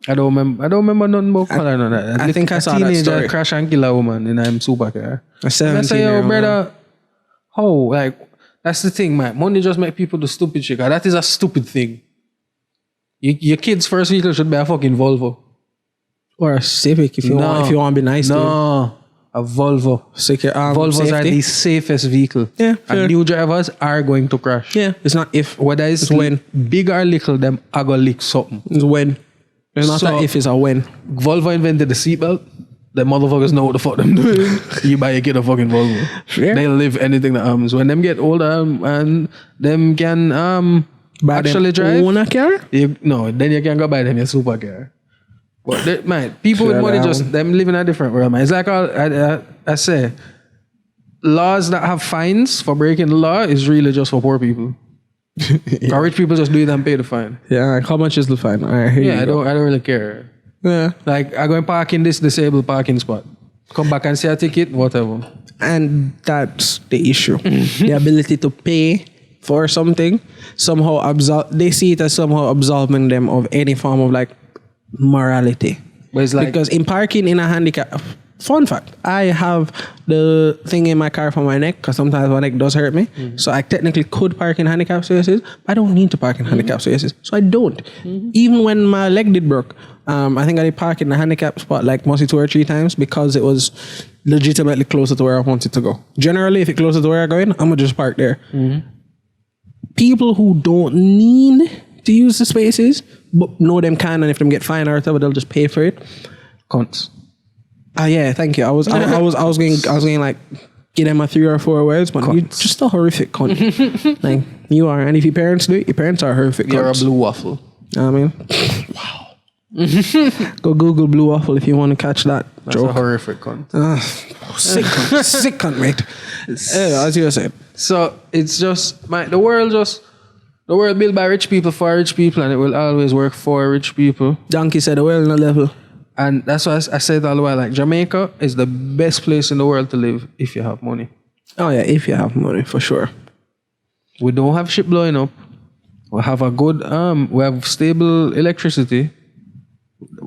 I don't remember nothing about color on that. I think I saw that teenager story. crash and kill a woman in a supercar. A And I say, yo, 17-year-old. brother, how? Like, that's the thing, man. Money just make people do stupid shit. That is a stupid thing. Your kid's first vehicle should be a fucking Volvo. Or a Civic if you want to be nice to him. No, a Volvo. Secure, Volvos are safety. the safest vehicle. Yeah, fair. And new drivers are going to crash. Yeah, it's not if. Whether it's when. big or little, them are going to lick something. It's when. It's not So- a if, it's a when. Volvo invented the seatbelt. The motherfuckers know what the fuck them doing. You buy a kid a fucking Volvo. Sure. They'll live anything that happens. When them get older and them can Buy actually them drive. own a car? Then you can go buy them a supercar. But man, people Sure, with money that just one. them live in a different world, man. It's like I say, laws that have fines for breaking the law is really just for poor people. Or rich people just do it and pay the fine. Yeah, like how much is the fine? All right, here Yeah, you I go. don't really care. Yeah. Like I go and park in this disabled parking spot. Come back and see a ticket, whatever. And that's the issue. The ability to pay for something somehow they see it as somehow absolving them of any form of like morality. But it's like Because in parking in a handicap, fun fact, I have the thing in my car for my neck because sometimes my neck does hurt me. So I technically could park in handicap spaces, but I don't need to park in handicap spaces. So I don't. Even when my leg did broke, I think I did park in the handicap spot like mostly 2 or 3 times because it was legitimately closer to where I wanted to go. Generally, if it's closer to where I'm going, I'm going to just park there. People who don't need to use the spaces, but know them can, and if them get fined or whatever, they'll just pay for it. cunts. Yeah, thank you. I was going like give them a 3 or 4 words, but you're just a horrific cunt. Like you are, and if your parents do it, your parents are horrific You're a cunts. blue waffle. You know what I mean? Wow. Go Google blue waffle if you want to catch that That's joke. a horrific cunt. Sick cunt, sick cunt, mate. As you were saying. So it's just the world built by rich people for rich people, and it will always work for rich people. Donkey said the world on a level. And that's why I said all the while, like Jamaica is the best place in the world to live if you have money. Oh yeah, if you have money, for sure. We don't have shit blowing up. We have a good we have stable electricity.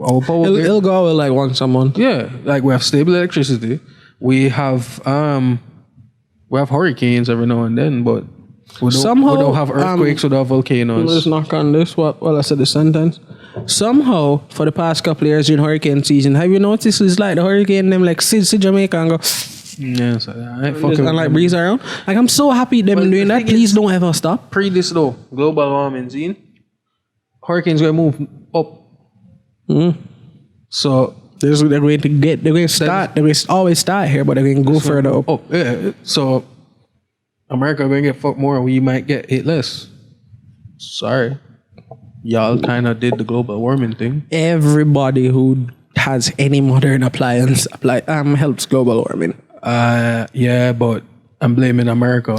Our power grid- It'll go out like once a month. Yeah, like we have stable electricity. We have hurricanes every now and then, but we don't have earthquakes, we don't have volcanoes. Let's knock on this. Well, I said the sentence. Somehow, for the past couple of years during hurricane season, have you noticed it's like the hurricane them like see Jamaica and go Yeah, so I ain't and fucking like breeze around? Like I'm so happy them Well, doing the that. thing Please is- don't ever stop. pre this though, global warming scene, hurricanes gonna move up. So They're going to start. They're going to always start here, but they're going to go further up. up. Yeah. So America gonna get fucked more, we might get hit less. Sorry. Y'all kinda did the global warming thing. Everybody who has any modern appliance helps global warming. Yeah, but I'm blaming America.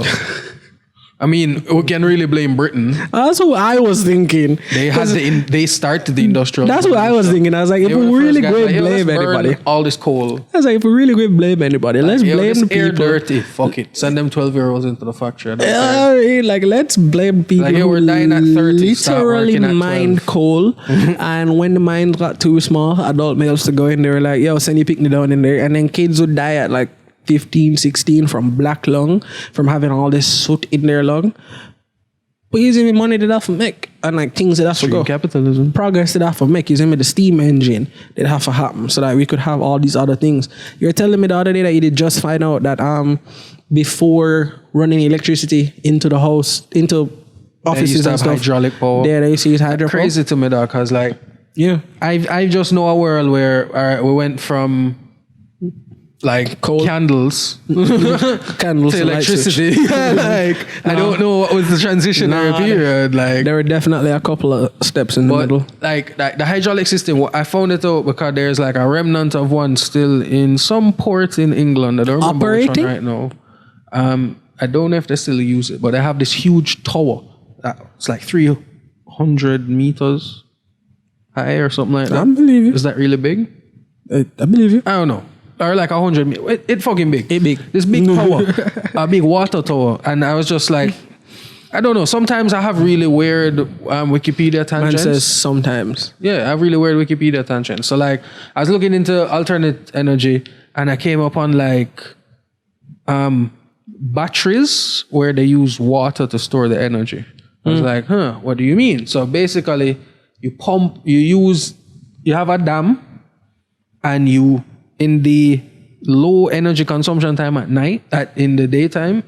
I mean, we can really blame Britain. That's what I was thinking. They started the industrial. That's what I was thinking. I was like, if They were we the really first guys, going like, to yo, let's blame burn anybody. all this coal. I was like, if we really going to blame anybody, let's Yo, blame this the air people. dirty. Fuck it. Send them 12-year-olds into the factory. I don't care. Like let's blame people Like, yo, who we're dying at 30, start literally working at mined 12. coal, and when the mines got too small, adult males to go in, they were like, "Yo, send your picnic down in there," and then kids would die at like 15, 16 from black lung, from having all this soot in their lung. But using the money that have to make and like things that have to go. Capitalism. Progress that have to make, using the steam engine that have to happen so that we could have all these other things. You were telling me the other day that you did just find out that before running electricity into the house, into offices and stuff. Hydraulic power. There they see hydraulic power. Crazy to me, dog, because like Yeah. I just know a world where we went from like Coal. candles Candles to and light switch. electricity. Like I don't know what was the transitionary period. Like There were definitely a couple of steps in the middle. but like the hydraulic system, I found it out because there's like a remnant of one still in some port in England. I don't remember which Operating? one right now. I don't know if they still use it, but they have this huge tower. It's like 300 meters high or something like that. I believe you. Is that really big? I believe you. I don't know. Or like 100 meters. It fucking big. It big. This big tower. A big water tower. And I was just like, I don't know. Sometimes I have really weird Wikipedia Man tangents. says sometimes. Yeah, I have really weird Wikipedia tangents. So like, I was looking into alternate energy and I came up on like batteries where they use water to store the energy. I was like, what do you mean? So basically, you have a dam and in the low energy consumption time at night, at nighttime,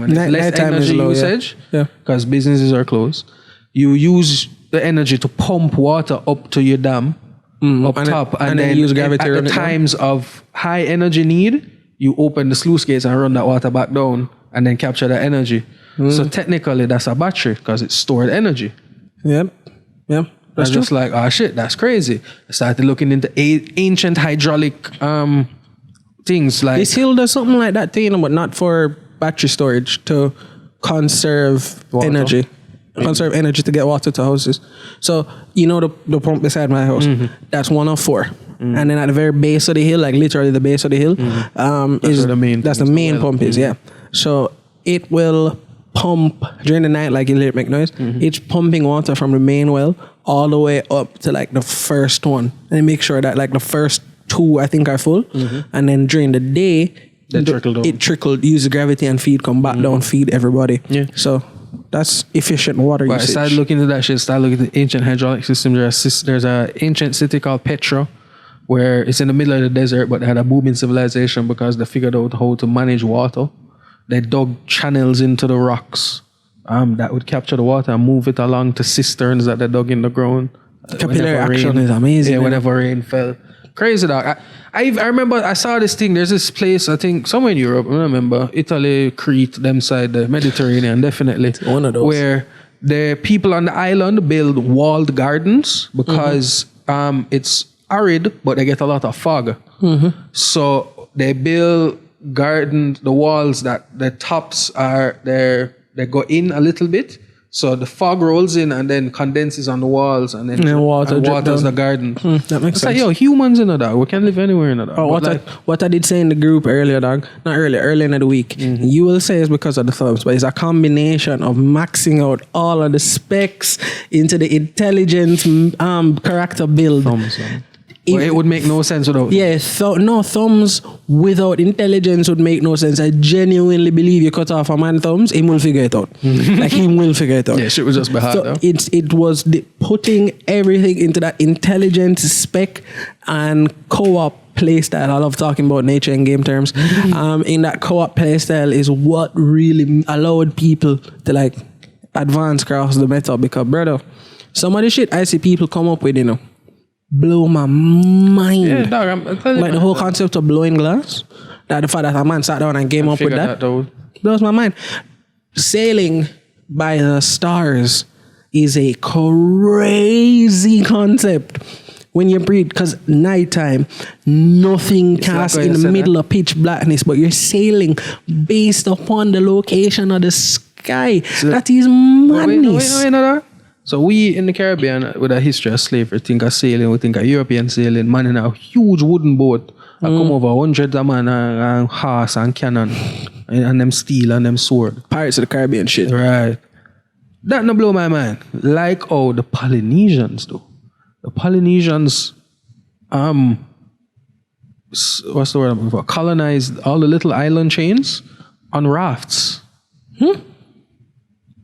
when there's less Nighttime is energy low, usage, yeah. because businesses are closed, you use the energy to pump water up to your dam, up and top, and then use gravity at run the it down. times of high energy need, you open the sluice gates and run that water back down and then capture the energy. So technically that's a battery because it's stored energy. Yep. I was just like, oh shit, that's crazy. I started looking into ancient hydraulic things like This hill does something like that thing, but not for battery storage, to conserve Water. energy. Conserve energy to get water to houses. So, you know the pump beside my house? That's one of four. And then at the very base of the hill, like literally the base of the hill, is where the main that's the pump is, main the well. pump is, yeah. So it will pump during the night, like you let it make noise. It's pumping water from the main well all the way up to like the first one, and make sure that like the first two I think are full, and then during the day They trickle down. it trickled, use gravity and feed, come back down, feed everybody. Yeah. So that's efficient water But I usage. started looking into that shit, started looking at the ancient hydraulic system. There's a ancient city called Petra, where it's in the middle of the desert, but they had a booming civilization because they figured out how to manage water. They dug channels into the rocks that would capture the water and move it along to cisterns that they dug in the ground. Capillary Whenever action is amazing. Yeah, man. whenever rain fell. Crazy, dog. I remember I saw this thing. There's this place, I think, somewhere in Europe. I don't remember. Italy, Crete, them side, the Mediterranean, definitely. One of those. Where the people on the island build walled gardens because it's arid, but they get a lot of fog. So they build gardens, the walls that the tops are there, they go in a little bit. So the fog rolls in and then condenses on the walls and then water drip waters down. the garden. That makes It's sense. like, yo, humans in a dog. We can live anywhere in a dog. Oh, But what I did say in the group earlier, dog. Not earlier, early in the week. You will say it's because of the thumbs, but it's a combination of maxing out all of the specs into the intelligent character build. thumbs, but it would make no sense without. Yeah, thumbs without intelligence would make no sense. I genuinely believe you cut off a man's thumbs, he will figure it out. Like he will figure it out. Yeah, shit was just be hard So though. it was putting everything into that intelligent spec and co-op playstyle. I love talking about nature in game terms. In that co-op playstyle is what really allowed people to like advance across the meta, because brother, some of the shit I see people come up with, blow my mind. Yeah, dog, I'm telling Like you, the whole concept of blowing glass. That the fact that a man sat down and came up with figure that, out. blows my mind. Sailing by the stars is a crazy concept when you breathe, because nighttime, nothing casts like what in you the said, middle of pitch blackness, but you're sailing based upon the location of the sky. That is madness. Wait, no. So we in the Caribbean with a history of slavery think of sailing, we think of European sailing, man in a huge wooden boat. I come over hundreds of man and horse and cannon and them steel and them sword. Pirates of the Caribbean shit. Right. That no blow my mind. Like how the Polynesians do. The Polynesians, what's the word I'm looking for? Colonized all the little island chains on rafts.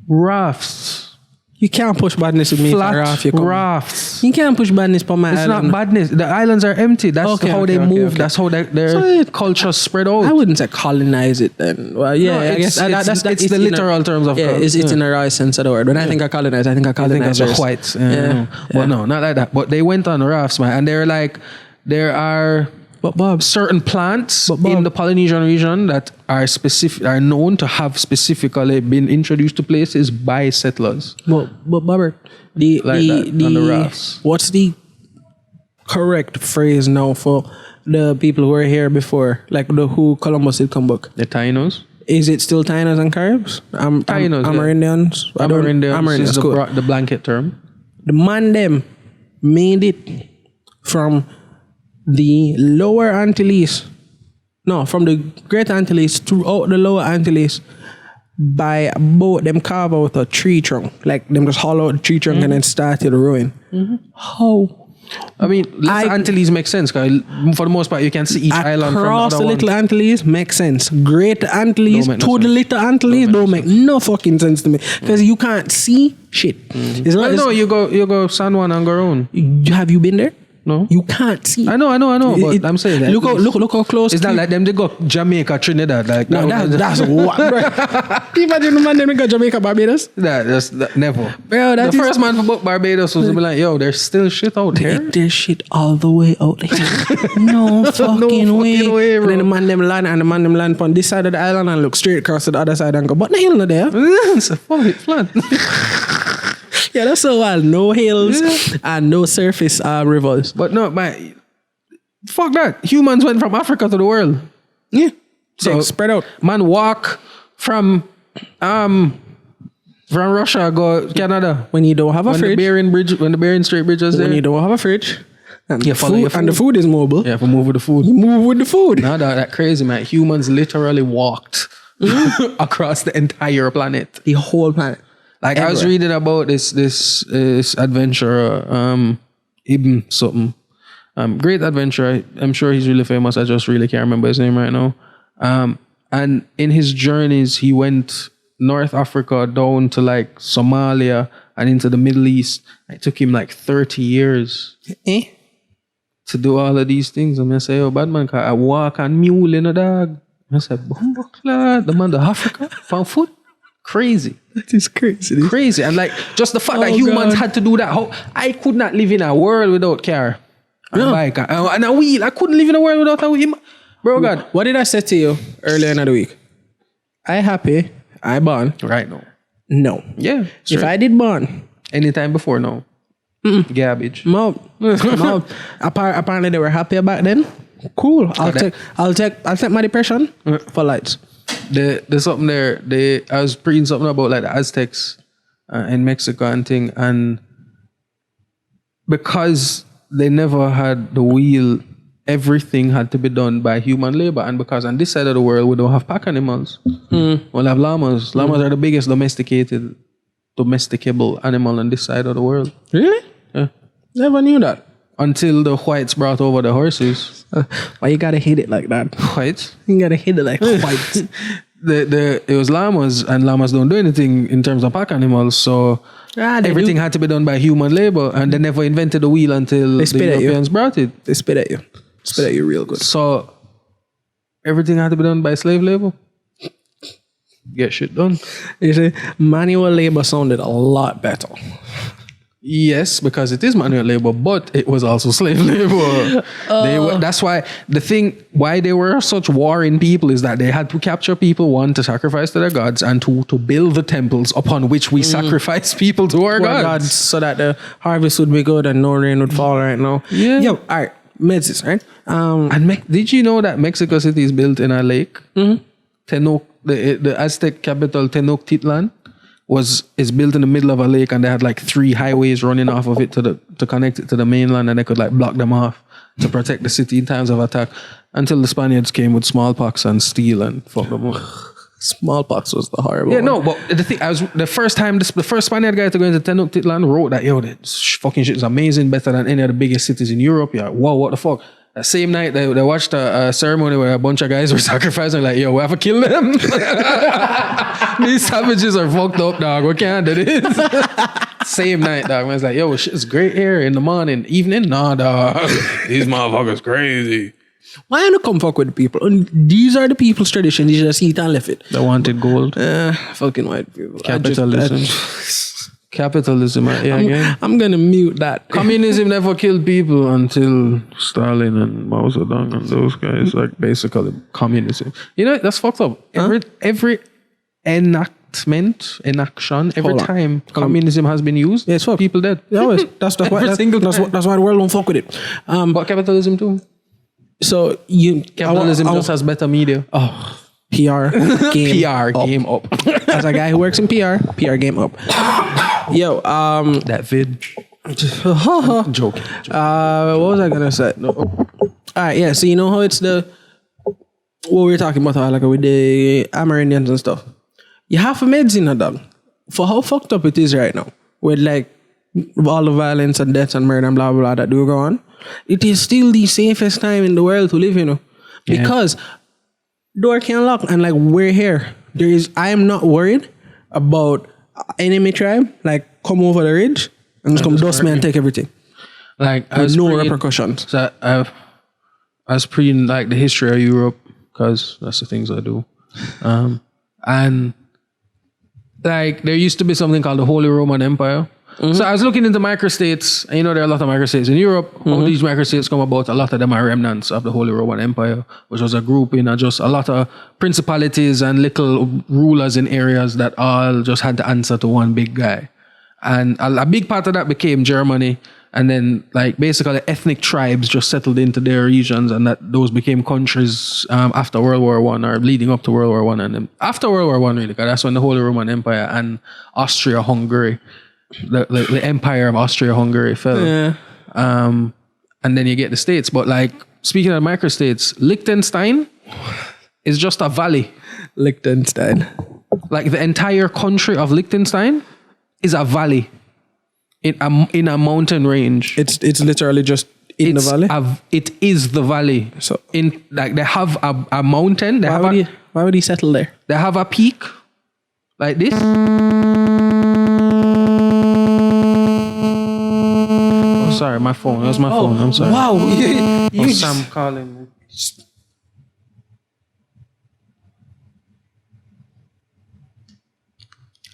Rafts. You can't push badness with me. Flat rafts. You can't push badness for my It's island. not badness. The islands are empty. That's how they move. That's how their culture spread out. I wouldn't say colonize it then. Well, yeah, I guess that's the literal terms of it's in the right sense of the word. When I think I colonize, I think the whites. But no, not like that. But they went on rafts, man, and they're like, there are certain plants in the Polynesian region that are known to have specifically been introduced to places by settlers. But Robert, on the rafts. What's the correct phrase now for the people who were here before, like who Columbus did come back? The Tainos. Is it still Tainos and Caribs? Tainos. Amerindians. Amerindians is the blanket term. The man them made it from the lower Antilles, from the Great Antilles throughout the lower Antilles by a boat. Them carve out a tree trunk, like them just hollow out the tree trunk and then started the ruin. How? I mean, Antilles make sense because for the most part you can see each island from across the little Antilles makes sense. Great Antilles to the little Antilles don't make no fucking sense to me because you can't see shit. You go San Juan and Garon. Have you been there? No, you can't see. I know. But I'm saying that. Look how close. It's not like them. They go Jamaica, Trinidad. Like no, that's what, bro. Imagine the man them go Jamaica, Barbados. That's never. Bro, the first man for book Barbados was to be like, yo, there's still shit out there. There's shit all the way out there. No fucking way, bro. And then the man them land on this side of the island and look straight across to the other side and go, but the hell not there. It's a fucking flat. Yeah, that's so wild. No hills and no surface rivers. But no, man, fuck that. Humans went from Africa to the world. Yeah. So spread out. Man walk from Russia go Canada. When you don't have a fridge. When the Bering Strait Bridge was there. When you don't have a fridge. And, you follow your food. And the food is mobile. Yeah, for move with the food. You move with the food. Now that crazy, man. Humans literally walked across the entire planet. The whole planet. Like everywhere. I was reading about this adventurer, Ibn something. Great adventurer. I'm sure he's really famous. I just really can't remember his name right now. And in his journeys, he went North Africa down to like Somalia and into the Middle East. It took him like 30 years to do all of these things. I'm gonna say, oh, bad man, I walk on mule in a dog. I said, the man to Africa found food. Crazy. That is crazy. Crazy. And like just the fact that humans had to do that. How I could not live in a world without car and bike and a wheel. I couldn't live in a world without a wheel. Bro, God. What did I say to you earlier in the week? I happy. I born. Right now. No. Yeah. Sure. If I did born. Anytime before, no. Garbage. No. Apparently they were happier back then. Cool. I'll take my depression for lights. There's something there. I was reading something about like the Aztecs in Mexico and thing, and because they never had the wheel, everything had to be done by human labor. And because on this side of the world we don't have pack animals, we'll have llamas. Llamas are the biggest domesticable animal on this side of the world. Really? Yeah. Never knew that. Until the whites brought over the horses. Why you gotta hit it like that? Whites? You gotta hit it like whites. It was llamas, and llamas don't do anything in terms of pack animals, so everything had to be done by human labor, and they never invented the wheel until the Europeans brought it. They spit at you. Spit at you real good. So everything had to be done by slave labor. Get shit done. You see, manual labor sounded a lot better. Yes, because it is manual labor, but it was also slave labor. That's why why they were such warring people is that they had to capture people, one, to sacrifice to their gods, and two, to build the temples upon which we sacrifice people to our gods. So that the harvest would be good and no rain would fall right now. Yeah. Yo, all right, Medzis, right? Did you know that Mexico City is built in a lake? Tenoch, the Aztec capital Tenochtitlan is built in the middle of a lake, and they had like 3 highways running off of it to connect it to the mainland, and they could like block them off to protect the city in times of attack until the Spaniards came with smallpox and steel and fucked them up. Smallpox was the horrible one. No, but the first Spaniard guy to go into Tenochtitlan wrote that, yo, this fucking shit is amazing, better than any of the biggest cities in Europe. Yeah, wow, what the fuck? That same night, they watched a ceremony where a bunch of guys were sacrificing. Like, yo, we have to kill them. These savages are fucked up, dog. We can't do this. Same night, dog. Man's like, yo, shit's great here in the morning, evening. Nah, dog. These motherfuckers crazy. Why not come fuck with the people? And these are the people's tradition. You just eat and left it. They wanted gold. Fucking white people. Capitalism. Capitalism. Yeah, again. I'm gonna mute that. Communism never killed people until Stalin and Mao Zedong and those guys. Like basically communism. You know that's fucked up. Every enaction, every time communism has been used, yeah, it's fucked. People dead. Yeah, always. That's why the world don't fuck with it. But capitalism too. So capitalism just has better media. Oh, PR game. Game up. As a guy who works in PR game up. Yo, that vid. Joking. What was I gonna say? No. All right, yeah. So you know how it's what we were talking about, like with the Amerindians and stuff. You have a medicine, dog. For how fucked up it is right now, with like all the violence and deaths and murder and blah blah blah that do go on. It is still the safest time in the world to live, you know, because door can't lock and like we're here. I am not worried about enemy tribe like come over the ridge and just come dust me and take everything. Like with no repercussions. So I was reading like the history of Europe because that's the things I do, and like there used to be something called the Holy Roman Empire. Mm-hmm. So I was looking into microstates, and you know there are a lot of microstates in Europe. How these microstates come about, a lot of them are remnants of the Holy Roman Empire, which was a grouping of just a lot of principalities and little rulers in areas that all just had to answer to one big guy. And a big part of that became Germany, and then like basically ethnic tribes just settled into their regions, and that those became countries after World War I or leading up to World War I, and then after World War I really, because that's when the Holy Roman Empire and Austria-Hungary. The empire of Austria-Hungary fell. Yeah. And then you get the states. But like, speaking of microstates, Liechtenstein is just a valley. Liechtenstein. Like the entire country of Liechtenstein is a valley in a mountain range. It's literally just in the valley? It is the valley. So in like they have a mountain. Why would he settle there? They have a peak like this. Sorry, my phone. That was my phone. I'm sorry. Wow. Sam calling me.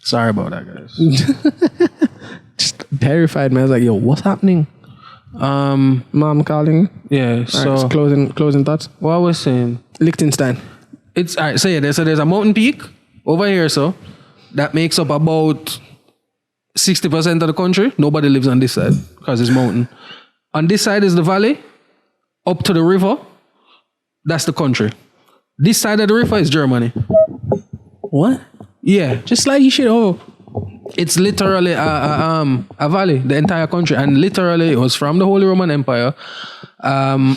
Sorry about that, guys. Just terrified, man. I was like, yo, what's happening? Mom calling. Yeah. So right, closing thoughts. What I was saying. Liechtenstein. It's all right. So yeah, there's a mountain peak over here. So that makes up about 60% of the country. Nobody lives on this side because it's mountain. On this side is the valley. Up to the river, that's the country. This side of the river is Germany. What? Yeah. Just like you shit over. It's literally a valley, the entire country. And literally it was from the Holy Roman Empire. A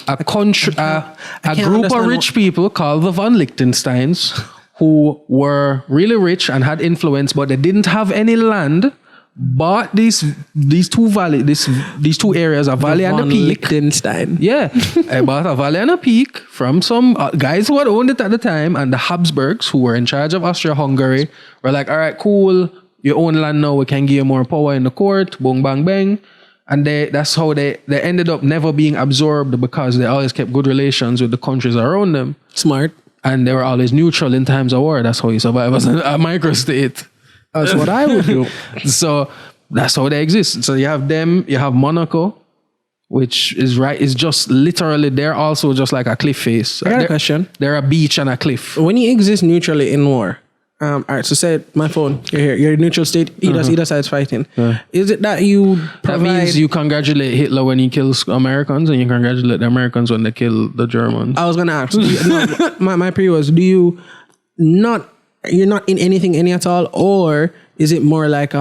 group of rich people called the von Liechtensteins who were really rich and had influence, but they didn't have any land. Bought these two areas, a valley and a peak. Liechtenstein. Yeah, I bought a valley and a peak from some guys who had owned it at the time, and the Habsburgs, who were in charge of Austria-Hungary, were like, all right, cool, you own land now, we can give you more power in the court, boom, bang, bang. And that's how they ended up never being absorbed because they always kept good relations with the countries around them. Smart. And they were always neutral in times of war. That's how you survive as a microstate. That's what I would do. So that's how they exist. So you have them, you have Monaco, which is just literally, they're also just like a cliff face. I got a question. They're a beach and a cliff. When you exist neutrally in war, all right, so say my phone, you're here, you're a neutral state, either side's fighting. Is it that you provide... That means you congratulate Hitler when he kills Americans and you congratulate the Americans when they kill the Germans. I was going to ask, my pre was, you're not in anything any at all, or is it more like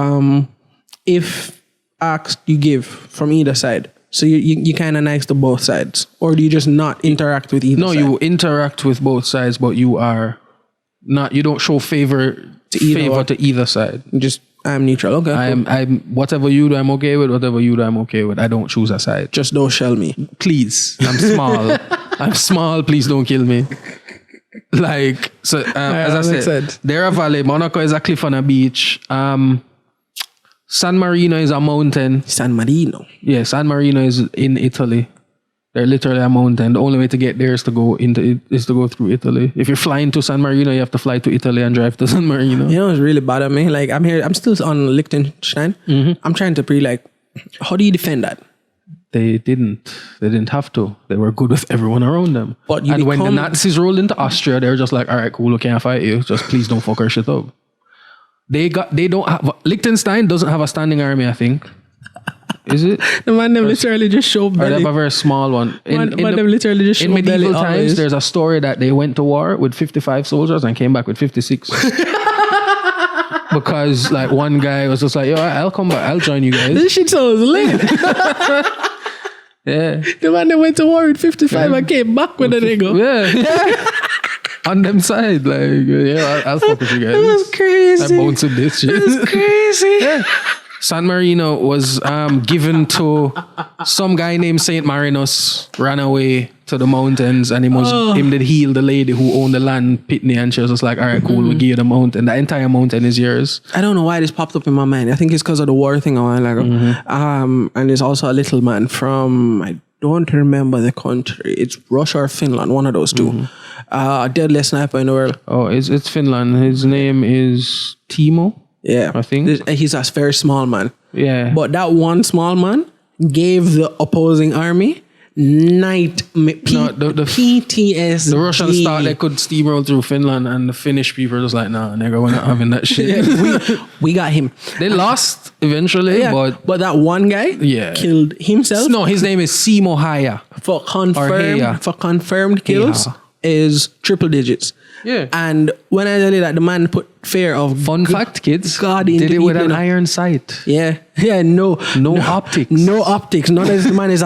if asked you give from either side? So you kind of nice to both sides, or do you just not interact with either side? No, you interact with both sides, but you don't show favor to either side. Just I'm neutral. Okay. I'm whatever you do, I'm okay with. Whatever you do, I'm okay with. I don't choose a side. Just don't shell me. Please, I'm small. I'm small. Please don't kill me. Like so, as I said, they're a valley. Monaco is a cliff on a beach. San Marino is a mountain. San Marino. Yeah, San Marino is in Italy. They're literally a mountain. The only way to get there is to go through Italy. If you're flying to San Marino, you have to fly to Italy and drive to San Marino. You know, it's really bad at me. Like I'm still on Liechtenstein. I'm trying to like, how do you defend that? They didn't have to. They were good with everyone around them. But when the Nazis rolled into Austria, they were just like, all right, cool, we can't fight you. Just please don't fuck our shit up. Liechtenstein doesn't have a standing army, I think. Is it? The man them literally just show belly. Or they have a very small one. In medieval times, there's a story that they went to war with 55 soldiers and came back with 56. Because like one guy was just like, yo, I'll come back, I'll join you guys. This shit sounds lit. Yeah. The man that went to war with 55 and came back with a nigga. Yeah. On them side, like, yeah, I'll fuck with you guys. That's crazy. I'm bouncing this shit. That's crazy. Yeah. San Marino was given to some guy named Saint Marinus, ran away to the mountains, and him did heal the lady who owned the land, Pitney, and she was just like, all right, cool, we'll give you the mountain. The entire mountain is yours. I don't know why this popped up in my mind. I think it's because of the war thing a while ago. And there's also a little man from, I don't remember the country. It's Russia or Finland, one of those two. Deadliest sniper in the world. Oh, it's Finland. His name is Timo. Yeah. I think. He's a very small man. Yeah. But that one small man gave the opposing army PTSD. The Russians thought they could steamroll through Finland, and the Finnish people were just like, nah, nigga, we're not having that shit. we got him. They lost eventually, but that one guy killed himself. No, his name is Simo Haya. For confirmed kills is triple digits. Yeah. And when I tell you that the man put fear of fact, kids, God did it with an iron sight. Yeah. No optics. No optics. Not as the man is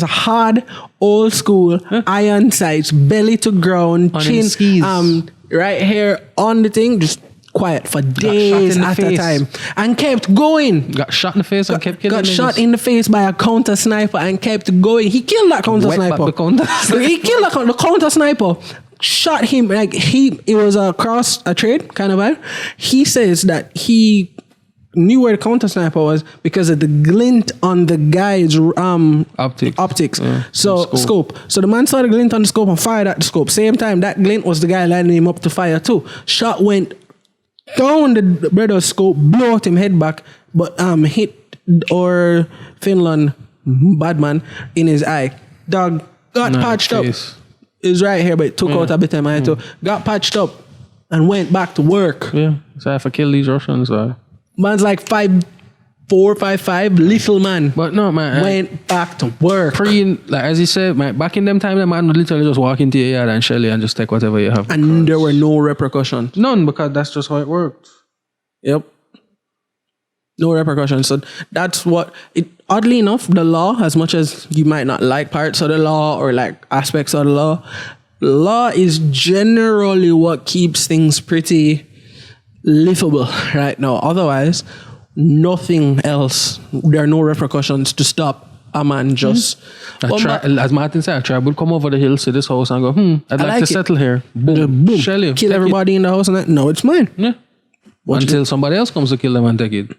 a hard old school iron sights, belly to ground, on chin, right here on the thing, just quiet for days at a time, and kept going. Got shot in the face and kept killing. Got shot in the face by a counter sniper and kept going. He killed that counter sniper. He killed the counter sniper. Shot him like it was a trade kind of vibe. He says that he knew where the counter sniper was because of the glint on the guy's optics. Scope. So the man saw the glint on the scope and fired at the scope. Same time that glint was the guy lining him up to fire too. Shot went down the brother's scope, blew out him head back, but hit or Finland bad man in his eye. Dog got patched up. Is right here, but it took out a bit of my too. Got patched up and went back to work. Yeah, so I have to kill these Russians. Man's like 5'4", 5'5", little man. But no, man, went back to work. Like as you said, man, back in them time, the man would literally just walk into your yard and shell you and just take whatever you have. And there were no repercussions. None, because that's just how it worked. Yep. No repercussions. So that's what oddly enough, the law, as much as you might not like parts of the law or like aspects of the law is generally what keeps things pretty livable right now. Otherwise, nothing else. There are no repercussions to stop a man just. As Martin said, a tribe would come over the hill, see this house and go, I'd like to settle here. Boom. Shell you. Kill everybody in the house and no, it's mine. Yeah. Until somebody else comes to kill them and take it.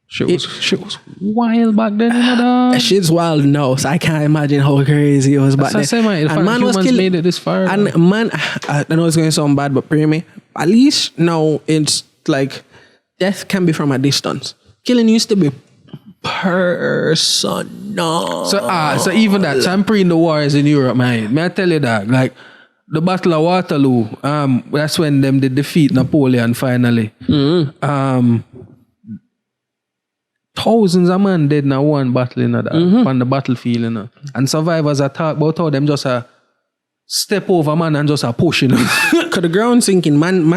Shit was wild back then, you know. Shit's wild now, so I can't imagine how crazy it was back then. That's what I say, man. And man was killing, made it this far. And man, I know it's going to sound bad, but pray me, at least now it's like death can be from a distance. Killing used to be personal. So even that, tampering the wars in Europe, man. May I tell you that, like the Battle of Waterloo, that's when them did defeat Napoleon finally. Thousands of men dead in one battle on the battlefield, you know. And survivors are talk about how them just step over man and just push, you know. Cause the ground sinking, man.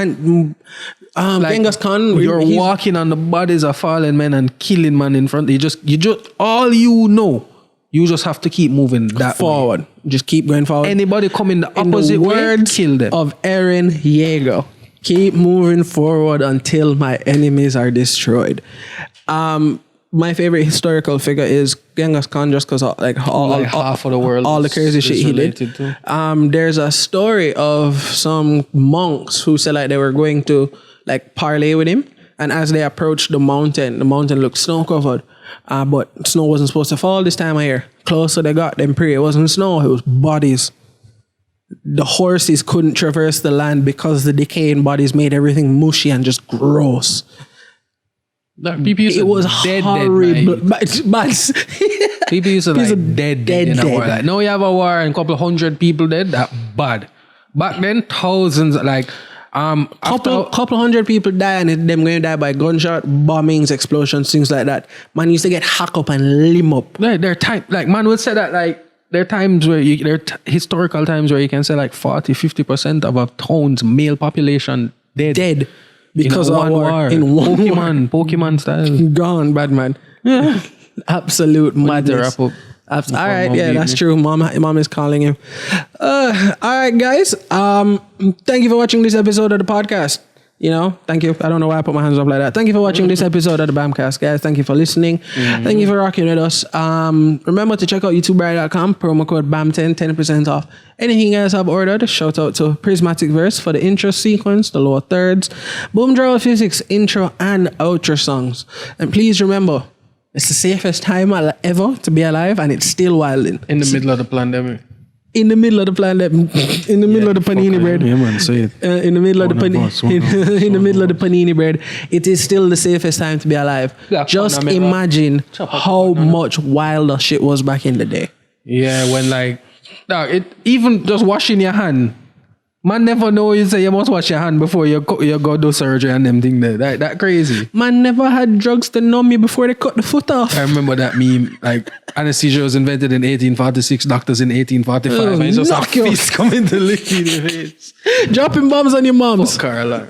Like Genghis Khan, you're walking on the bodies of fallen men and killing man in front. You just all you know. You just have to keep moving that forward. Just keep going forward. Anybody coming the opposite way, kill them. Of Eren Yeager. Keep moving forward until my enemies are destroyed. My favorite historical figure is Genghis Khan, just because half of the world, all the crazy shit he did. There's a story of some monks who said like they were going to like parlay with him, and as they approached the mountain looked snow covered, but snow wasn't supposed to fall this time of year. Closer they got, them pray it wasn't snow, it was bodies. The horses couldn't traverse the land because the decaying bodies made everything mushy and just gross. It was horrible. People used to like dead in a war. Like, now you have a war and a couple of 100 people dead. That bad. Back then, thousands. Like couple hundred people die, and them going to die by gunshot, bombings, explosions, things like that. Man used to get hacked up and limb up. There are times, like man would say that like there are times where historical times where you can say like 40-50% of a town's male population dead. Because of one war. In one Pokemon style. Gone, bad man. Yeah. Absolute madness. All right, yeah, that's true. Mom is calling him. All right, guys. Thank you for watching this episode of the podcast. Thank you. I don't know why I put my hands up like that. Thank you for watching this episode of the Bamcast, guys. Thank you for listening. Thank you for rocking with us. Remember to check out youtuber.com, promo code BAM10, 10% off anything else I've ordered. Shout out to Prismatic Verse for the intro sequence, the lower thirds, Boom Draw Physics intro and outro songs. And please remember, it's the safest time ever to be alive, and it's still wilding. In the middle of the pandemic. In the middle of the planet, in the middle of the panini bread. Yeah, man, say it. In the middle of the panini, in the middle of the panini bread, it is still the safest time to be alive. Just imagine how much wilder shit was back in the day. Yeah, when like, even just washing your hand. Man never know you say you must wash your hand before you go do surgery and them thing there. That crazy. Man never had drugs to numb you before they cut the foot off. I remember that meme, like anesthesia was invented in 1846, doctors in 1845. And it's just a fist coming to lick you in the face. Dropping bombs on your moms. Fuck Carla.